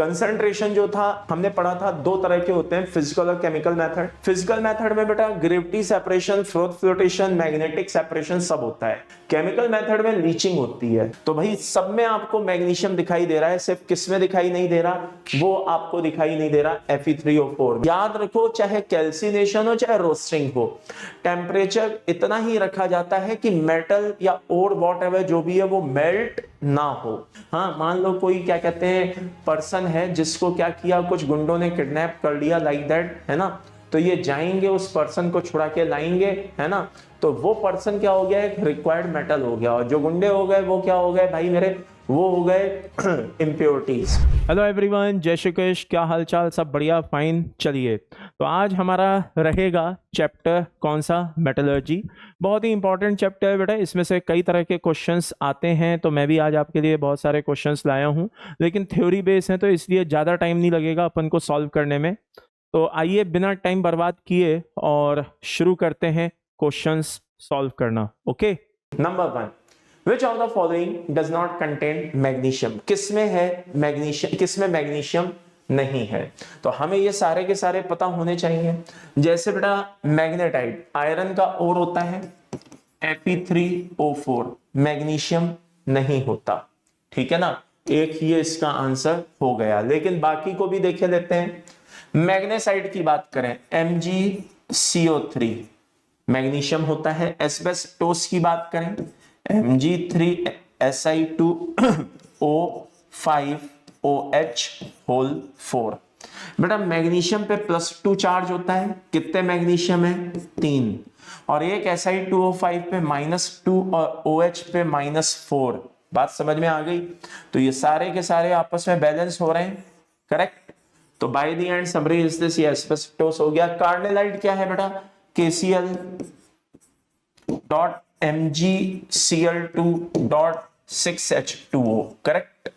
Concentration जो था हमने पढ़ा था दो तरह के होते हैं, फिजिकल और केमिकल मेथड। फिजिकल मेथड में बेटा gravity separation, flotation, magnetic separation सब होता है। केमिकल मेथड में लीचिंग होती है। तो भाई सब में आपको मैग्नीशियम दिखाई दे रहा है, सिर्फ किस में दिखाई नहीं दे रहा, वो आपको दिखाई नहीं दे रहा Fe3O4। याद रखो चाहे कैल्सिनेशन हो चाहे रोस्टिंग हो, टेम्परेचर इतना ही रखा जाता है कि मेटल या और वॉटएवर जो भी है वो मेल्ट ना हो। हाँ, मान लो कोई क्या कहते हैं पर्सन है जिसको क्या किया, कुछ गुंडों ने किडनैप कर लिया लाइक दैट, है ना, तो ये जाएंगे उस पर्सन को छुड़ा के लाएंगे, है ना, तो वो पर्सन क्या हो गया, एक रिक्वायर्ड मेटल हो गया, और जो गुंडे हो गए वो क्या हो गए भाई मेरे, वो हो गए इम्प्योरिटीज। हेलो एवरीवन, जय श्री कृष्ण, क्या हालचाल, सब बढ़िया, फाइन। चलिए, तो आज हमारा रहेगा चैप्टर कौन सा, मेटलर्जी। बहुत ही इंपॉर्टेंट चैप्टर है बेटा, इसमें से कई तरह के क्वेश्चंस आते हैं, तो मैं भी आज आपके लिए बहुत सारे क्वेश्चंस लाया हूं, लेकिन थ्योरी बेस है तो इसलिए ज़्यादा टाइम नहीं लगेगा अपन को सॉल्व करने में। तो आइए बिना टाइम बर्बाद किए और शुरू करते हैं क्वेश्चंस सॉल्व करना। Okay, number 1, Which of the following does not contain magnesium? किसमें है मैग्नीशियम, किसमें मैग्नीशियम नहीं है? तो हमें ये सारे के सारे पता होने चाहिए। जैसे बेटा मैग्नेटाइट, आयरन का ओर होता है Fe3O4, मैग्नीशियम नहीं होता, ठीक है ना, एक ही इसका आंसर हो गया। लेकिन बाकी को भी देखे लेते हैं। मैग्नेसाइट की बात करें, MgCO3 मैग्नीशियम होता है। एस्बेस्टोस की बात करें, Mg3Si2O5OH4। बेटा मैग्नीशियम पे +2 चार्ज होता है, कितने मैग्नीशियम है, 3, और एक Si2O5 पे -2 और OH पे -4। बात समझ में आ गई? तो ये सारे के सारे आपस में बैलेंस हो रहे हैं, करेक्ट। तो by the end summary is this, ये एस्बेस्टोस हो गया। कार्नेलाइट क्या है बेटा, KCl.MgCl2.6H2O, करेक्ट।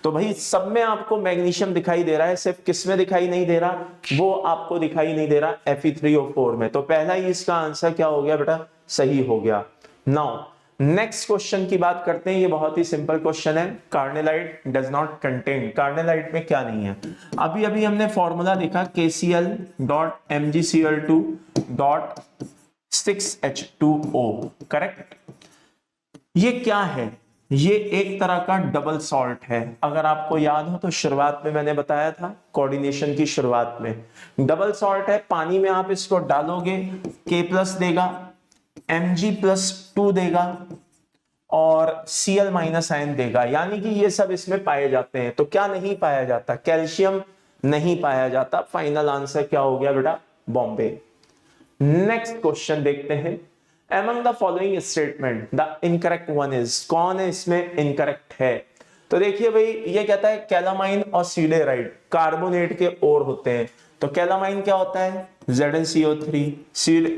तो भाई सब में आपको मैग्नीशियम दिखाई दे रहा है, सिर्फ किस में दिखाई नहीं दे रहा, वो आपको दिखाई नहीं दे रहा Fe3O4 में। तो पहला ही इसका आंसर क्या हो गया बेटा, सही हो गया। नाउ नेक्स्ट क्वेश्चन की बात करते हैं। ये बहुत ही सिंपल क्वेश्चन है, carnallite does not contain, carnallite में क्या नहीं है। अभी अभी हमने फॉर्मूला देखा KCl.MgCl2.6H2O, करेक्ट। ये क्या है, ये एक तरह का डबल सॉल्ट है। अगर आपको याद हो तो शुरुआत में मैंने बताया था, कोऑर्डिनेशन की शुरुआत में, डबल सॉल्ट है। पानी में आप इसको डालोगे, K+ देगा, Mg+2 देगा और Cl- आयन देगा, यानी कि ये सब इसमें पाए जाते हैं। तो क्या नहीं पाया जाता, कैल्शियम नहीं पाया जाता। फाइनल आंसर क्या हो गया बेटा, बॉम्बे। नेक्स्ट क्वेश्चन देखते हैं। Among the following statement, the incorrect one is, कौन है इसमें इनकरेक्ट है? तो देखिए भाई, ये कहता है कैलामाइन और सीडेराइड कार्बोनेट के ओर होते हैं। तो कैलामाइन क्या होता है, ZnCO3,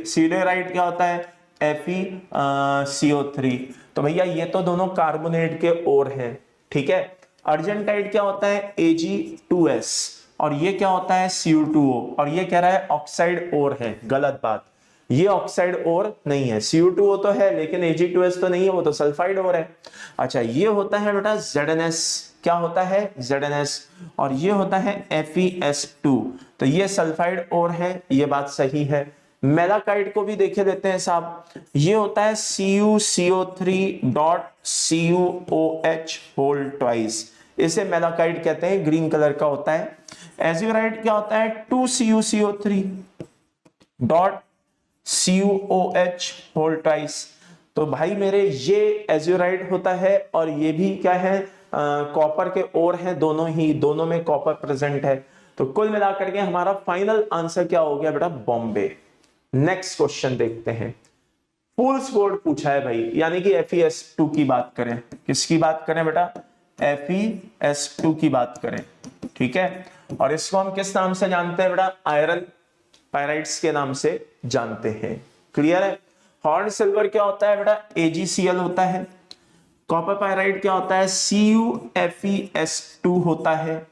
सीडेराइड क्या होता है, FeCO3। तो भैया ये तो दोनों कार्बोनेट के ओर हैं, ठीक है। अर्जेंटाइड क्या होता है, Ag2S, और ये क्या होता है, Cu2O, और ये कह रहा है ऑक्साइड ओर है। गलत बात, ये ऑक्साइड ओर नहीं है। Cu2O तो है लेकिन Ag2S तो नहीं है, वो तो सल्फाइड ओर है। अच्छा, ये होता है बेटा ZnS, क्या होता है, ZnS, और ये होता है FeS2, तो ये सल्फाइड ओर है, ये बात सही है। मेलाकाइड को भी देखे देते हैं साहब, ये होता है CuCO3.CuOH होल ट्वाइस, इसे मेलाकाइड कहते हैं, ग्रीन कलर का होता है। एज्यूराइड क्या होता है, 2CuCO3.CuOH होल ट्वाइस। तो भाई मेरे ये एज्यूराइड होता है, और ये भी क्या है, कॉपर के ओर है, दोनों ही, दोनों में कॉपर प्रेजेंट है। तो कुल मिलाकर के हमारा फाइनल आंसर क्या हो गया बेटा, बॉम्बे। नेक्स्ट क्वेश्चन देखते हैं। फूल्स गोल्ड पूछा है भाई, यानी कि FeS2 की बात करें, किसकी बात करें बेटा, FeS2 की बात करें, ठीक है। और इसको हम किस नाम से जानते हैं बेटा, आयरन पायराइड्स के नाम से जानते हैं, क्लियर है। हॉर्न सिल्वर क्या होता है बेटा, AgCl होता है। कॉपर पायराइड क्या होता है, CuFeS2 होता है।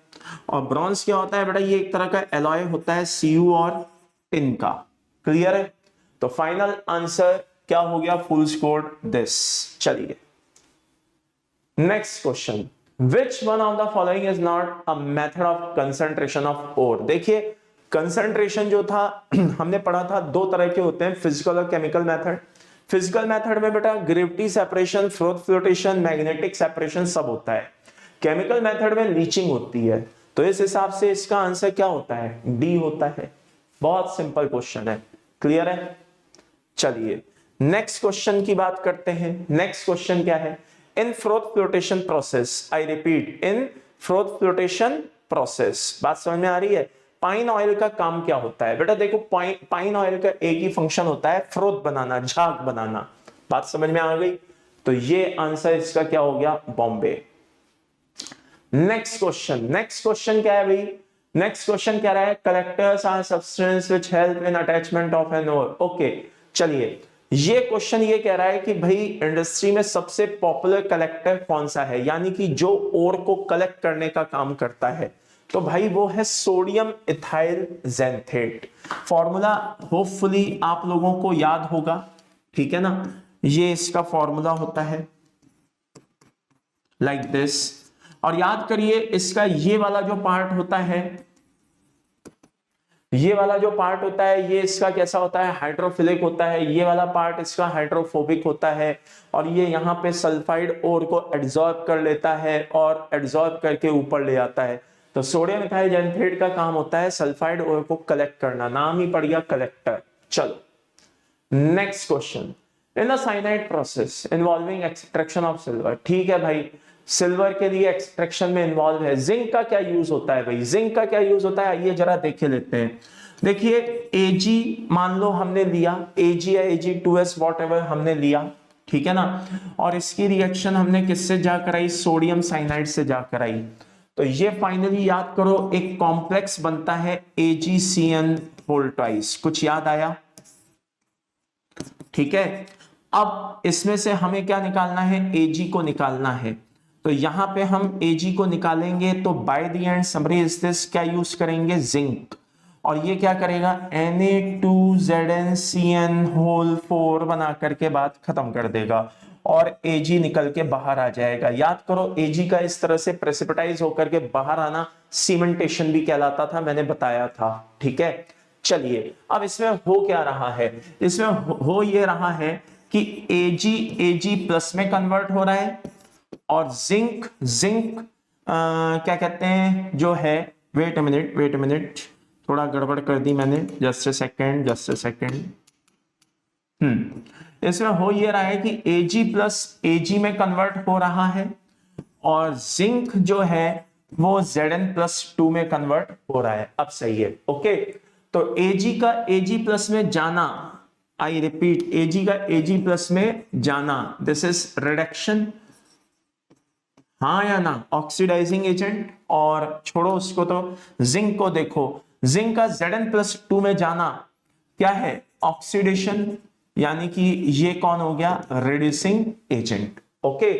और ब्रॉन्ज क्या होता है बेटा, ये एक तरह का एलॉय होता है, Cu और टिन का, क्लियर है। तो फाइनल आंसर क्या हो गया, फुल स्कोर दिस। चलिए next question. Which one of the following is not a method of concentration of ore? देखिए कंसंट्रेशन जो था हमने पढ़ा था दो तरह के होते हैं, फिजिकल और केमिकल मेथड। फिजिकल मेथड में बेटा gravity separation, froth flotation, magnetic separation सब होता है। केमिकल मेथड में लीचिंग होती है। तो इस हिसाब से इसका आंसर क्या होता है? डी होता है। बहुत सिंपल क्वेश्चन है, क्लियर है। चलिए नेक्स्ट क्वेश्चन की बात करते हैं। नेक्स्ट क्वेश्चन क्या है? In froth flotation process, I repeat, in froth flotation process, बात समझ में आ रही है? पाइन ऑयल का काम क्या होता है? बेटा देखो पाइन ऑयल का एक ही फंक्शन होता है, फ्रोथ बनाना, झाग बनाना। बात समझ में आ गई? तो ये आंसर इसका क्या हो गया? बॉम्बे। नेक्स्ट क्वेश्चन क्या है भाई? नेक्स्ट क्वेश्चन क्या रहा है? Collectors are substance which help in attachment of an ore. Okay, चलिए ये क्वेश्चन ये कह रहा है कि भाई इंडस्ट्री में सबसे पॉपुलर कलेक्टर कौन सा है, यानी कि जो ओर को कलेक्ट करने का काम करता है। तो भाई वो है सोडियम इथाइल ज़ैंथेट। फॉर्मूला होपफुली आप लोगों को याद होगा, ठीक है ना? ये इसका फॉर्मूला होता है लाइक दिस। और याद करिए इसका ये वाला जो पार्ट होता है, ये वाला जो पार्ट होता है ये इसका कैसा होता है? हाइड्रोफिलिक होता है। ये वाला पार्ट इसका हाइड्रोफोबिक होता है। और ये यहाँ पे सल्फाइड ओर को एब्जॉर्ब कर लेता है और एब्जॉर्ब करके ऊपर ले आता है। तो सोडियम इथाइल ज़ैंथेट का काम होता है सल्फाइड ओर को कलेक्ट करना, नाम ही पड़ गया कलेक्टर। चलो next question, in the cyanide process involving extraction of silver. ठीक है भाई, सिल्वर के लिए एक्सट्रैक्शन में इन्वॉल्व है। जिंक का क्या यूज होता है भाई? जिंक का क्या यूज होता है आइए जरा देखे लेते हैं। देखिए Ag मान लो हमने लिया, Ag या Ag2S व्हाटएवर हमने लिया, ठीक है ना? और इसकी रिएक्शन हमने किससे जा कराई? सोडियम साइनाइड से जा कराई। तो ये फाइनली याद करो एक कॉम्प्लेक्स बनता है AgCN होल ट्वाइस। कुछ याद आया? ठीक है, अब इसमें से हमें क्या निकालना है? Ag को निकालना है। तो यहां पे हम Ag को निकालेंगे तो by the end summary is this, क्या यूज करेंगे? जिंक। और ये क्या करेगा? Na2ZnCN होल 4 बना करके बात खत्म कर देगा और Ag निकल के बाहर आ जाएगा। याद करो Ag का इस तरह से प्रेसिपिटाइज होकर के बाहर आना सीमेंटेशन भी कहलाता था, मैंने बताया था, ठीक है। चलिए अब इसमें हो क्या रहा है? इसमें हो ये रहा है कि Ag प्लस में कन्वर्ट हो रहा है और जिंक क्या कहते हैं जो है, वेट अ मिनट, थोड़ा गड़बड़ कर दी मैंने, जस्ट अ सेकेंड। इसमें हो ये रहा है कि Ag प्लस Ag में कन्वर्ट हो रहा है और जिंक जो है वो Zn+2 में कन्वर्ट हो रहा है। अब सही है, ओके। तो Ag का Ag प्लस में जाना, आई रिपीट, Ag का Ag प्लस में जाना, दिस इज रिडक्शन, हाँ या ना? Oxidising agent. और छोड़ो उसको, तो जिंक को देखो, जिंक का Zn+2 में जाना क्या है? ऑक्सीडेशन, यानी कि ये कौन हो गया? Reducing agent, okay.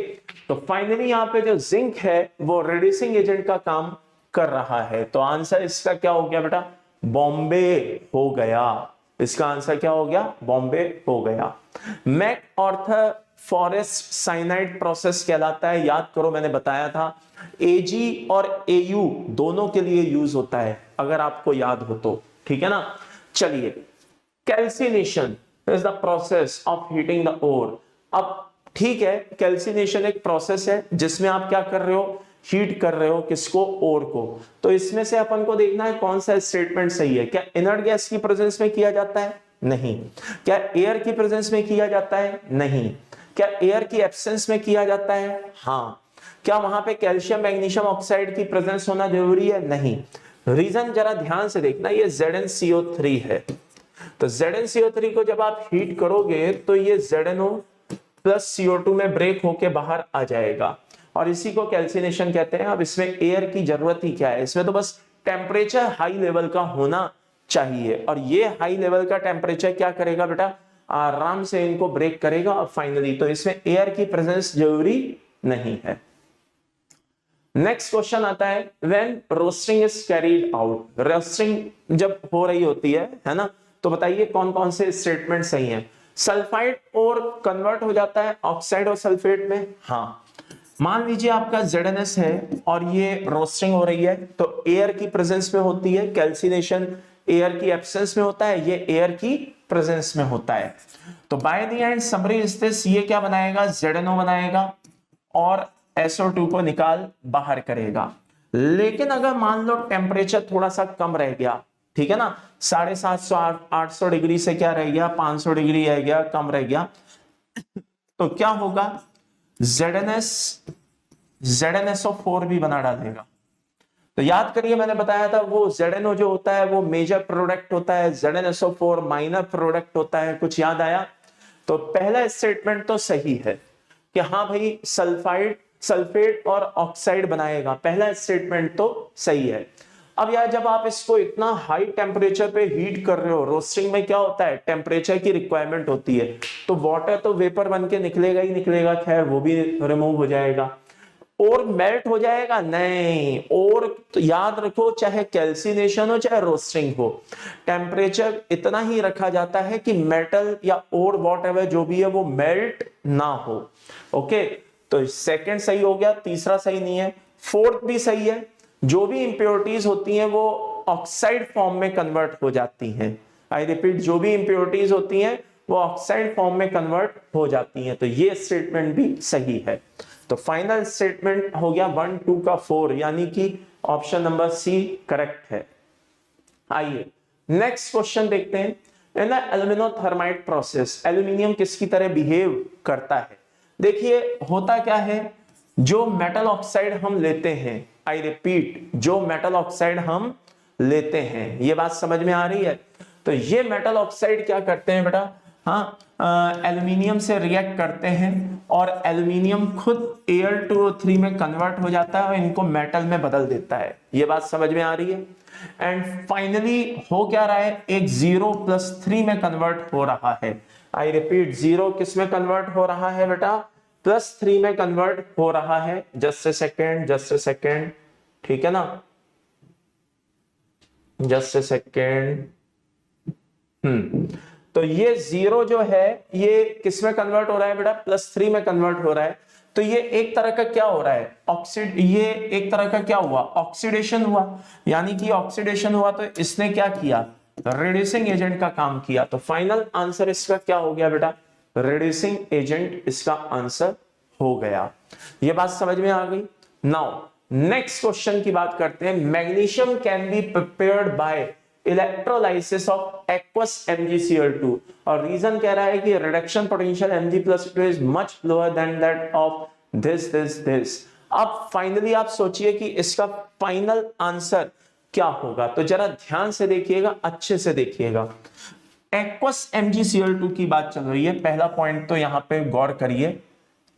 तो फाइनली यहां पे जो जिंक है वो रिड्यूसिंग एजेंट का काम कर रहा है। तो आंसर इसका क्या हो गया बेटा? बॉम्बे हो गया। इसका आंसर क्या हो गया? बॉम्बे हो गया। MacArthur Forrest cyanide process कहलाता है। याद करो मैंने बताया था Ag और Au दोनों के लिए यूज होता है, अगर आपको याद हो तो, ठीक है ना? चलिए, calcination is the process of heating the ore. अब ठीक है, कैल्सिनेशन एक प्रोसेस है जिसमें आप क्या कर रहे हो? हीट कर रहे हो किसको? ओर को। तो इसमें से अपन को देखना है कौन सा स्टेटमेंट सही है। क्या इनर्ट गैस की प्रेजेंस में किया जाता है? नहीं। क्या एयर की प्रेजेंस में किया जाता है? नहीं। क्या एयर की एब्सेंस में किया जाता है? हाँ। क्या वहां पे कैल्शियम मैग्नीशियम ऑक्साइड की प्रेजेंस होना जरूरी है? नहीं। रीजन जरा ध्यान से देखना, ये ZnCO3 है। तो ZnCO3 को जब आप हीट करोगे तो ये ZnO प्लस CO2 में ब्रेक होके बाहर आ जाएगा और इसी को कैल्सिनेशन कहते हैं। अब इसमें एयर की जरूरत ही क्या है? इसमें तो बस टेम्परेचर हाई लेवल का होना चाहिए और ये हाई लेवल का टेम्परेचर क्या करेगा बेटा? आराम से इनको ब्रेक करेगा। और फाइनली तो इसमें एयर की प्रेजेंस जरूरी नहीं है। नेक्स्ट क्वेश्चन आता है, when roasting is carried out. Roasting जब हो रही होती है ना, तो बताइए कौन कौन से स्टेटमेंट सही हैं? सल्फाइड और कन्वर्ट हो जाता है ऑक्साइड और सल्फेट में, हाँ। मान लीजिए आपका ZnS है और ये रोस्टिंग हो रही है, तो एयर की प्रेजेंस में होती है, कैल्सिनेशन एयर की एब्सेंस में होता है, ये एयर की प्रेजेंस में होता है। तो by the end summary is this, ये क्या बनाएगा, ZnO बनाएगा और SO2 को निकाल बाहर करेगा। लेकिन अगर मान लो टेम्परेचर थोड़ा सा कम रह गया, ठीक है ना, 750 800 डिग्री से क्या रह गया, 500 डिग्री रह गया, कम रह गया, तो क्या होगा, ZnSO4 भी बना डालेगा। तो याद करिए मैंने बताया था वो ZnO जो होता है वो मेजर प्रोडक्ट होता है, ZnSO4 माइनर प्रोडक्ट होता है। कुछ याद आया? तो पहला स्टेटमेंट तो सही है कि हाँ भाई सल्फेट और ऑक्साइड बनाएगा, पहला स्टेटमेंट तो सही है। अब यार जब आप इसको इतना हाई टेम्परेचर पे हीट कर रहे हो, रोस्टिंग में क्या होता है, टेम्परेचर की रिक्वायरमेंट होती है, तो वाटर तो वेपर बन के निकलेगा ही निकलेगा, खैर वो भी रिमूव हो जाएगा। और मेल्ट हो जाएगा नहीं, और तो याद रखो चाहे कैल्सिनेशन हो चाहे रोस्टिंग हो, टेम्परेचर इतना ही रखा जाता है कि मेटल या और वॉटएवर जो भी है वो मेल्ट ना हो। ओके, तो सेकंड सही हो गया, तीसरा सही नहीं है, फोर्थ भी सही है। जो भी इंप्योरिटीज होती हैं वो ऑक्साइड फॉर्म में कन्वर्ट हो जाती हैं। आई रिपीट, जो भी इंप्योरिटीज होती हैं वो ऑक्साइड फॉर्म में कन्वर्ट हो जाती हैं। तो ये स्टेटमेंट भी सही है। तो फाइनल स्टेटमेंट हो गया 1 2 का 4, यानी कि ऑप्शन नंबर सी करेक्ट है। आइए नेक्स्ट क्वेश्चन देखते हैं। In the aluminothermite process, aluminium किसकी तरह बिहेव करता है? देखिए होता क्या है, जो मेटल ऑक्साइड हम लेते हैं, आई रिपीट, जो मेटल ऑक्साइड हम लेते हैं, ये बात समझ में आ रही है? तो ये मेटल ऑक्साइड क्या करते हैं बेटा, हाँ, एल्यूमिनियम से रिएक्ट करते हैं और एल्यूमिनियम खुद Al2O3 में कन्वर्ट हो जाता है और इनको मेटल में बदल देता है। ये बात समझ में आ रही है? एंड फाइनली हो क्या रहा है, एक 0+3 में कन्वर्ट हो रहा है। आई रिपीट, 0 किस में कन्वर्ट हो रहा है बेटा, +3 में कन्वर्ट हो रहा है। जस्ट ए सेकेंड, ठीक है ना, जस्ट ए सेकेंड। तो ये 0 जो है ये किस में कन्वर्ट हो रहा है बेटा, +3 में कन्वर्ट हो रहा है। तो ये एक तरह का क्या हो रहा है, ये एक तरह का क्या हुआ, ऑक्सीडेशन हुआ। यानी कि ऑक्सीडेशन हुआ तो इसने क्या किया, रिड्यूसिंग एजेंट का काम किया। तो फाइनल आंसर इसका क्या हो गया बेटा, रिड्यूसिंग एजेंट इसका आंसर हो गया। ये बात समझ में आ गई। नाउ नेक्स्ट क्वेश्चन की बात करते हैं। Magnesium can be prepared by electrolysis of aqueous MgCl2, और रीजन कह रहा है कि reduction potential Mg+2 is much lower than that of this. अब फाइनली आप सोचिए कि इसका फाइनल आंसर क्या होगा। तो जरा ध्यान से देखिएगा, अच्छे से देखिएगा। एक्वस MgCl2 की बात चल रही है, पहला पॉइंट तो यहां पे गौर करिए,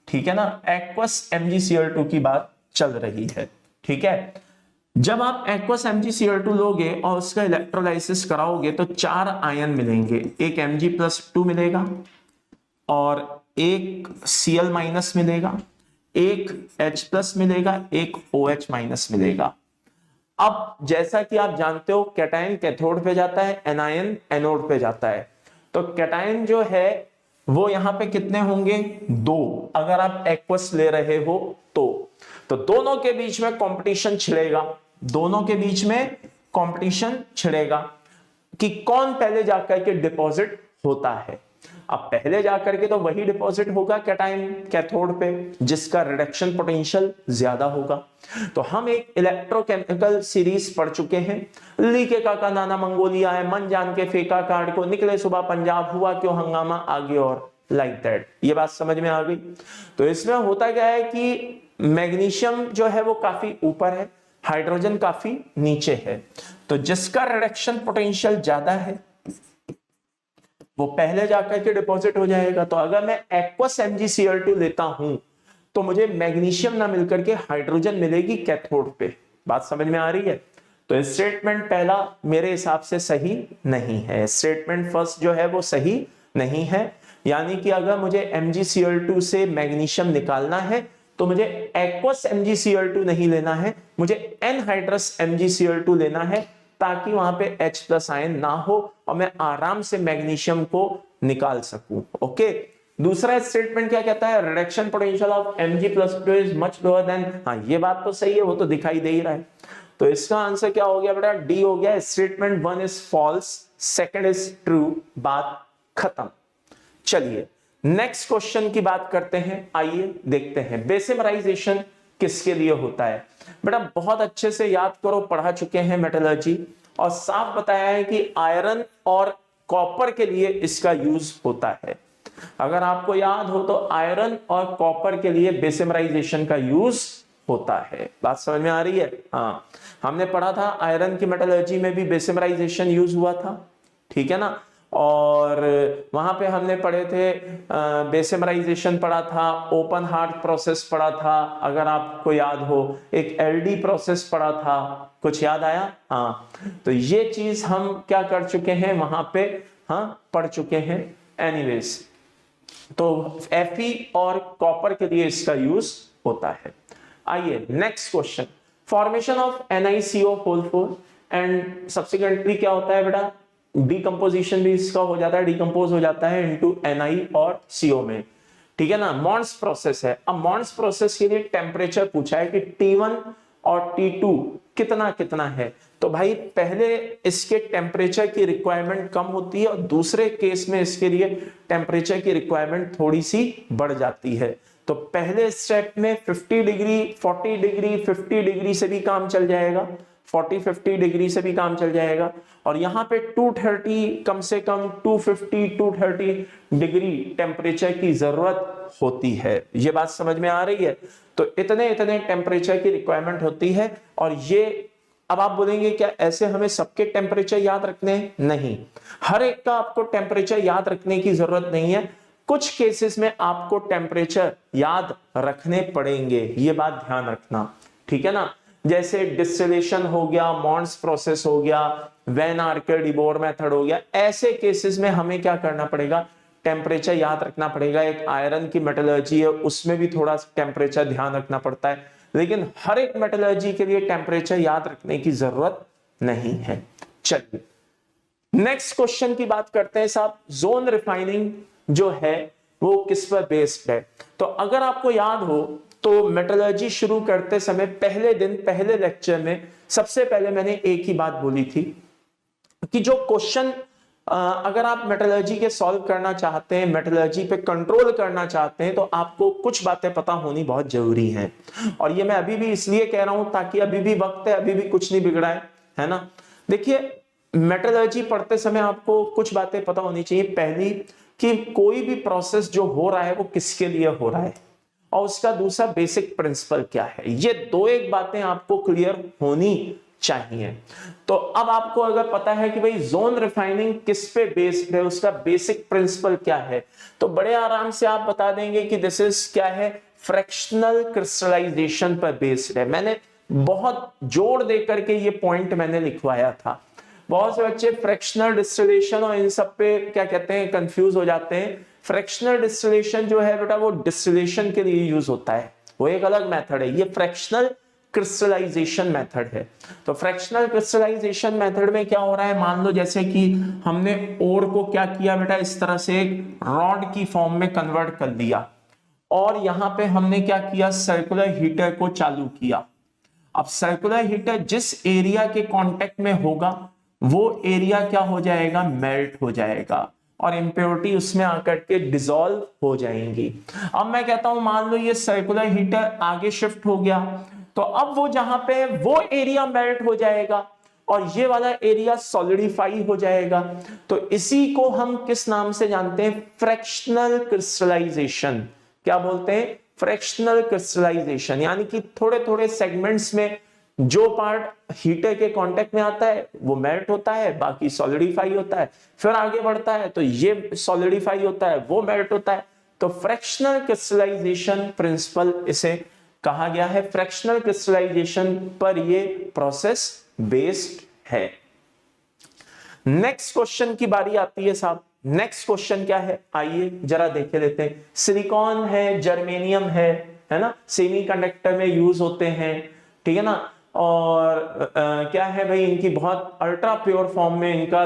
ठीक है ना, एक्वस MgCl2 की बात चल रही है, ठीक है। जब आप एक्वस MgCl2 लोगे और उसका इलेक्ट्रोलाइसिस कराओगे तो 4 आयन मिलेंगे, एक Mg+2 मिलेगा और एक Cl- मिलेगा, एक H+ मिलेगा, एक OH- मिलेगा। अब जैसा कि आप जानते हो कैटायन कैथोड पे जाता है, एनायन एनोड पे जाता है। तो कैटायन जो है वो यहां पे कितने होंगे, 2, अगर आप एक्वस ले रहे हो तो दोनों के बीच में कंपटीशन छिड़ेगा, दोनों के बीच में कंपटीशन छिड़ेगा कि कौन पहले जाकर के डिपॉजिट होता है। अब पहले जाकर के तो वही डिपॉजिट होगा कैटायन कैथोड पे जिसका रिडक्शन पोटेंशियल ज्यादा होगा। तो हम एक इलेक्ट्रोकेमिकल सीरीज पढ़ चुके हैं, लीके का नाना मंगोलिया है, मन जान के फेंका कार्ड को, निकले सुबह पंजाब, हुआ क्यों हंगामा, आगे और लाइक दैट। ये बात समझ में आ गई। तो इसमें होता क्या है कि मैग्नीशियम जो है वो काफी ऊपर है, हाइड्रोजन काफी नीचे है। तो जिसका रिडक्शन पोटेंशियल ज्यादा है वो पहले जाकर के डिपॉजिट हो जाएगा। तो अगर मैं एक्वस MgCl2 लेता हूं तो मुझे मैग्नीशियम ना मिलकर के हाइड्रोजन मिलेगी कैथोड पे। बात समझ में आ रही है? तो स्टेटमेंट पहला मेरे हिसाब से सही नहीं है, स्टेटमेंट फर्स्ट जो है वो सही नहीं है। यानी कि अगर मुझे MgCl2 से मैग्नीशियम निकालना है तो मुझे एक्वस MgCl2 नहीं लेना है, मुझे एनहाइड्रस MgCl2 लेना है ताकि वहां पे H+ आयन ना हो और मैं आराम से मैग्नीशियम को निकाल सकूं। ओके, दूसरा स्टेटमेंट क्या कहता है, reduction potential of Mg+2 is much lower than, हाँ ये बात तो सही है, वो तो दिखाई दे ही रहा है। तो इसका आंसर क्या हो गया बेटा, डी हो गया। Statement 1 is false, second is true, बात खत्म। चलिए नेक्स्ट क्वेश्चन की बात करते हैं, आइए देखते हैं बेसिमराइजेशन किसके लिए होता है। बेटा बहुत अच्छे से याद करो, पढ़ा चुके हैं मेटलर्जी, और साफ बताया है कि आयरन और कॉपर के लिए इसका यूज होता है। अगर आपको याद हो तो आयरन और कॉपर के लिए बेसिमराइजेशन का यूज होता है। बात समझ में आ रही है? हाँ, हमने पढ़ा था आयरन की मेटलर्जी में भी बेसिमराइजेशन यूज हुआ था, ठीक है ना। और वहां पे हमने पढ़े थे बेसिमराइजेशन पढ़ा था, ओपन हार्ट प्रोसेस पढ़ा था, अगर आपको याद हो, एक एलडी प्रोसेस पढ़ा था, कुछ याद आया? हाँ, तो ये चीज हम क्या कर चुके हैं वहां पे, हाँ पढ़ चुके हैं। एनीवेज, तो Fe और कॉपर के लिए इसका यूज होता है। आइए next question, formation of NiCO4 and subsequently क्या होता है बेटा, डिकम्पोजिशन भी इसका हो जाता है, डिकम्पोज हो जाता है इनटू Ni और CO में, ठीक है ना। मॉन्स प्रोसेस है। अब मॉन्स प्रोसेस के लिए टेम्परेचर पूछा है कि T1 और T2 कितना कितना है। तो भाई पहले इसके टेम्परेचर की रिक्वायरमेंट कम होती है और दूसरे केस में इसके लिए टेम्परेचर की रिक्वायरमेंट थोड़ी सी बढ़ जाती है। तो पहले स्टेप में 50 डिग्री, 40 डिग्री, 50 डिग्री से भी काम चल जाएगा, 40-50 डिग्री से भी काम चल जाएगा। और यहाँ पे 230, कम से कम 250-230 डिग्री टेम्परेचर की जरूरत होती है। ये बात समझ में आ रही है? तो इतने इतने टेम्परेचर की रिक्वायरमेंट होती है। और ये अब आप बोलेंगे क्या ऐसे हमें सबके टेम्परेचर याद रखने हैं? नहीं, हर एक का आपको टेम्परेचर याद रखने की जरूरत नहीं है। कुछ केसेस में आपको टेम्परेचर याद रखने पड़ेंगे, ये बात ध्यान रखना, ठीक है ना। जैसे डिस्टिलेशन हो गया, मॉन्स प्रोसेस हो गया, वैन आर्कर डिबोर मेथड हो गया, ऐसे केसेस में हमें क्या करना पड़ेगा, टेम्परेचर याद रखना पड़ेगा। एक आयरन की मेटलर्जी है, उसमें भी थोड़ा टेम्परेचर ध्यान रखना पड़ता है, लेकिन हर एक मेटलर्जी के लिए टेम्परेचर याद रखने की जरूरत नहीं है। चलिए नेक्स्ट क्वेश्चन की बात करते हैं साहब। जोन रिफाइनिंग जो है वो किस पर बेस्ड है? तो अगर आपको याद हो तो मेटलर्जी शुरू करते समय पहले दिन, पहले लेक्चर में सबसे पहले मैंने एक ही बात बोली थी कि जो क्वेश्चन अगर आप मेटलर्जी के सॉल्व करना चाहते हैं, मेटलर्जी पे कंट्रोल करना चाहते हैं, तो आपको कुछ बातें पता होनी बहुत जरूरी हैं। और ये मैं अभी भी इसलिए कह रहा हूं ताकि अभी भी वक्त है, अभी भी कुछ नहीं बिगड़ा है ना। देखिए मेटलर्जी पढ़ते समय आपको कुछ बातें पता होनी चाहिए। पहली कि कोई भी प्रोसेस जो हो रहा है वो किसके लिए हो रहा है, और उसका दूसरा बेसिक प्रिंसिपल क्या है। ये दो एक बातें आपको क्लियर होनी चाहिए। तो अब आपको अगर पता है कि भाई जोन रिफाइनिंग किस पे बेस्ड है, उसका बेसिक प्रिंसिपल क्या है, तो बड़े आराम से आप बता देंगे कि दिस इज क्या है, फ्रैक्शनल क्रिस्टलाइजेशन पर बेस्ड है। मैंने बहुत जोर देकर के ये पॉइंट मैंने लिखवाया था। बहुत से बच्चे फ्रैक्शनल डिस्टिलेशन और इन सब पे क्या कहते हैं, कंफ्यूज हो जाते हैं। फ्रैक्शनल डिस्टिलेशन जो है बेटा वो डिस्टिलेशन के लिए यूज होता है, वो एक अलग मेथड है। ये फ्रैक्शनल क्रिस्टलाइजेशन मेथड है। तो फ्रैक्शनल क्रिस्टलाइजेशन मेथड में क्या हो रहा है, मान लो जैसे कि हमने ओर को क्या किया बेटा, इस तरह से एक रॉड की फॉर्म में कन्वर्ट कर दिया, और यहां पे हमने क्या किया, सर्कुलर हीटर को चालू किया। अब सर्कुलर हीटर जिस एरिया के कांटेक्ट में होगा वो एरिया क्या हो जाएगा, मेल्ट हो जाएगा, और इंप्योरिटी उसमें आकर के डिसॉल्व हो जाएंगी। अब मैं कहता हूं मान लो ये सर्कुलर हीटर आगे शिफ्ट हो गया, तो अब वो जहां पे वो एरिया मेल्ट हो जाएगा और ये वाला एरिया सॉलिडिफाई हो जाएगा। तो इसी को हम किस नाम से जानते हैं, फ्रैक्शनल क्रिस्टलाइजेशन। क्या बोलते हैं, फ्रैक्शनल क्रिस्टलाइजेशन। यानी कि थोड़े थोड़े सेगमेंट्स में जो पार्ट हीटर के कांटेक्ट में आता है वो मेल्ट होता है, बाकी सॉलिडिफाई होता है, फिर आगे बढ़ता है तो ये सॉलिडिफाई होता है, वो मेल्ट होता है। तो फ्रैक्शनल क्रिस्टलाइजेशन प्रिंसिपल इसे कहा गया है। फ्रैक्शनल क्रिस्टलाइजेशन पर ये प्रोसेस बेस्ड है। नेक्स्ट क्वेश्चन की बारी आती है साहब। नेक्स्ट क्वेश्चन क्या है, आइए जरा देख लेते हैं। सिलिकॉन है, जर्मेनियम है ना, सेमीकंडक्टर में यूज होते हैं, ठीक है ना। और क्या है भाई, इनकी बहुत अल्ट्रा प्योर फॉर्म में इनका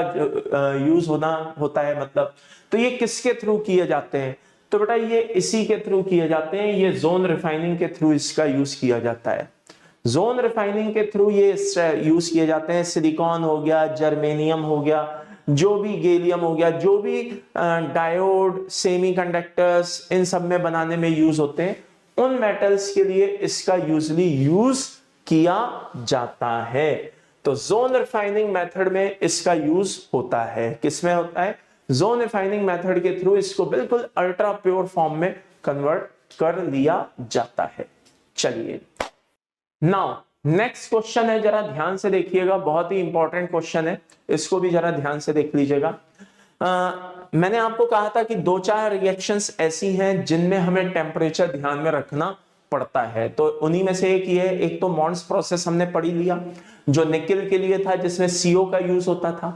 यूज होता है, मतलब। तो ये किसके थ्रू किए जाते हैं, तो बेटा ये इसी के थ्रू किए जाते हैं, ये जोन रिफाइनिंग के थ्रू इसका यूज किया जाता है। जोन रिफाइनिंग के थ्रू ये यूज किए जाते हैं। सिलिकॉन हो गया, जर्मेनियम हो गया, जो भी गैलियम हो गया, जो भी डायोड, सेमीकंडक्टर्स, इन सब में बनाने में यूज होते हैं, उन मेटल्स के लिए इसका यूजली यूज किया जाता है। तो जोन रिफाइनिंग मेथड में इसका यूज होता है। किसमें होता है? जोन रिफाइनिंग मेथड के थ्रू इसको बिल्कुल अल्ट्रा प्योर फॉर्म में कन्वर्ट कर लिया जाता है। चलिए, नाउ नेक्स्ट क्वेश्चन है, जरा ध्यान से देखिएगा, बहुत ही इंपॉर्टेंट क्वेश्चन है, इसको भी जरा ध्यान से देख लीजिएगा। मैंने आपको कहा था कि 2-4 रिएक्शंस ऐसी हैं जिनमें हमें टेम्परेचर ध्यान में रखना पड़ता है। तो उन्हीं में से एक ये है, एक तो मॉन्स प्रोसेस हमने पढ़ी लिया जो निकेल के लिए था, जिसमें CO का यूज होता था।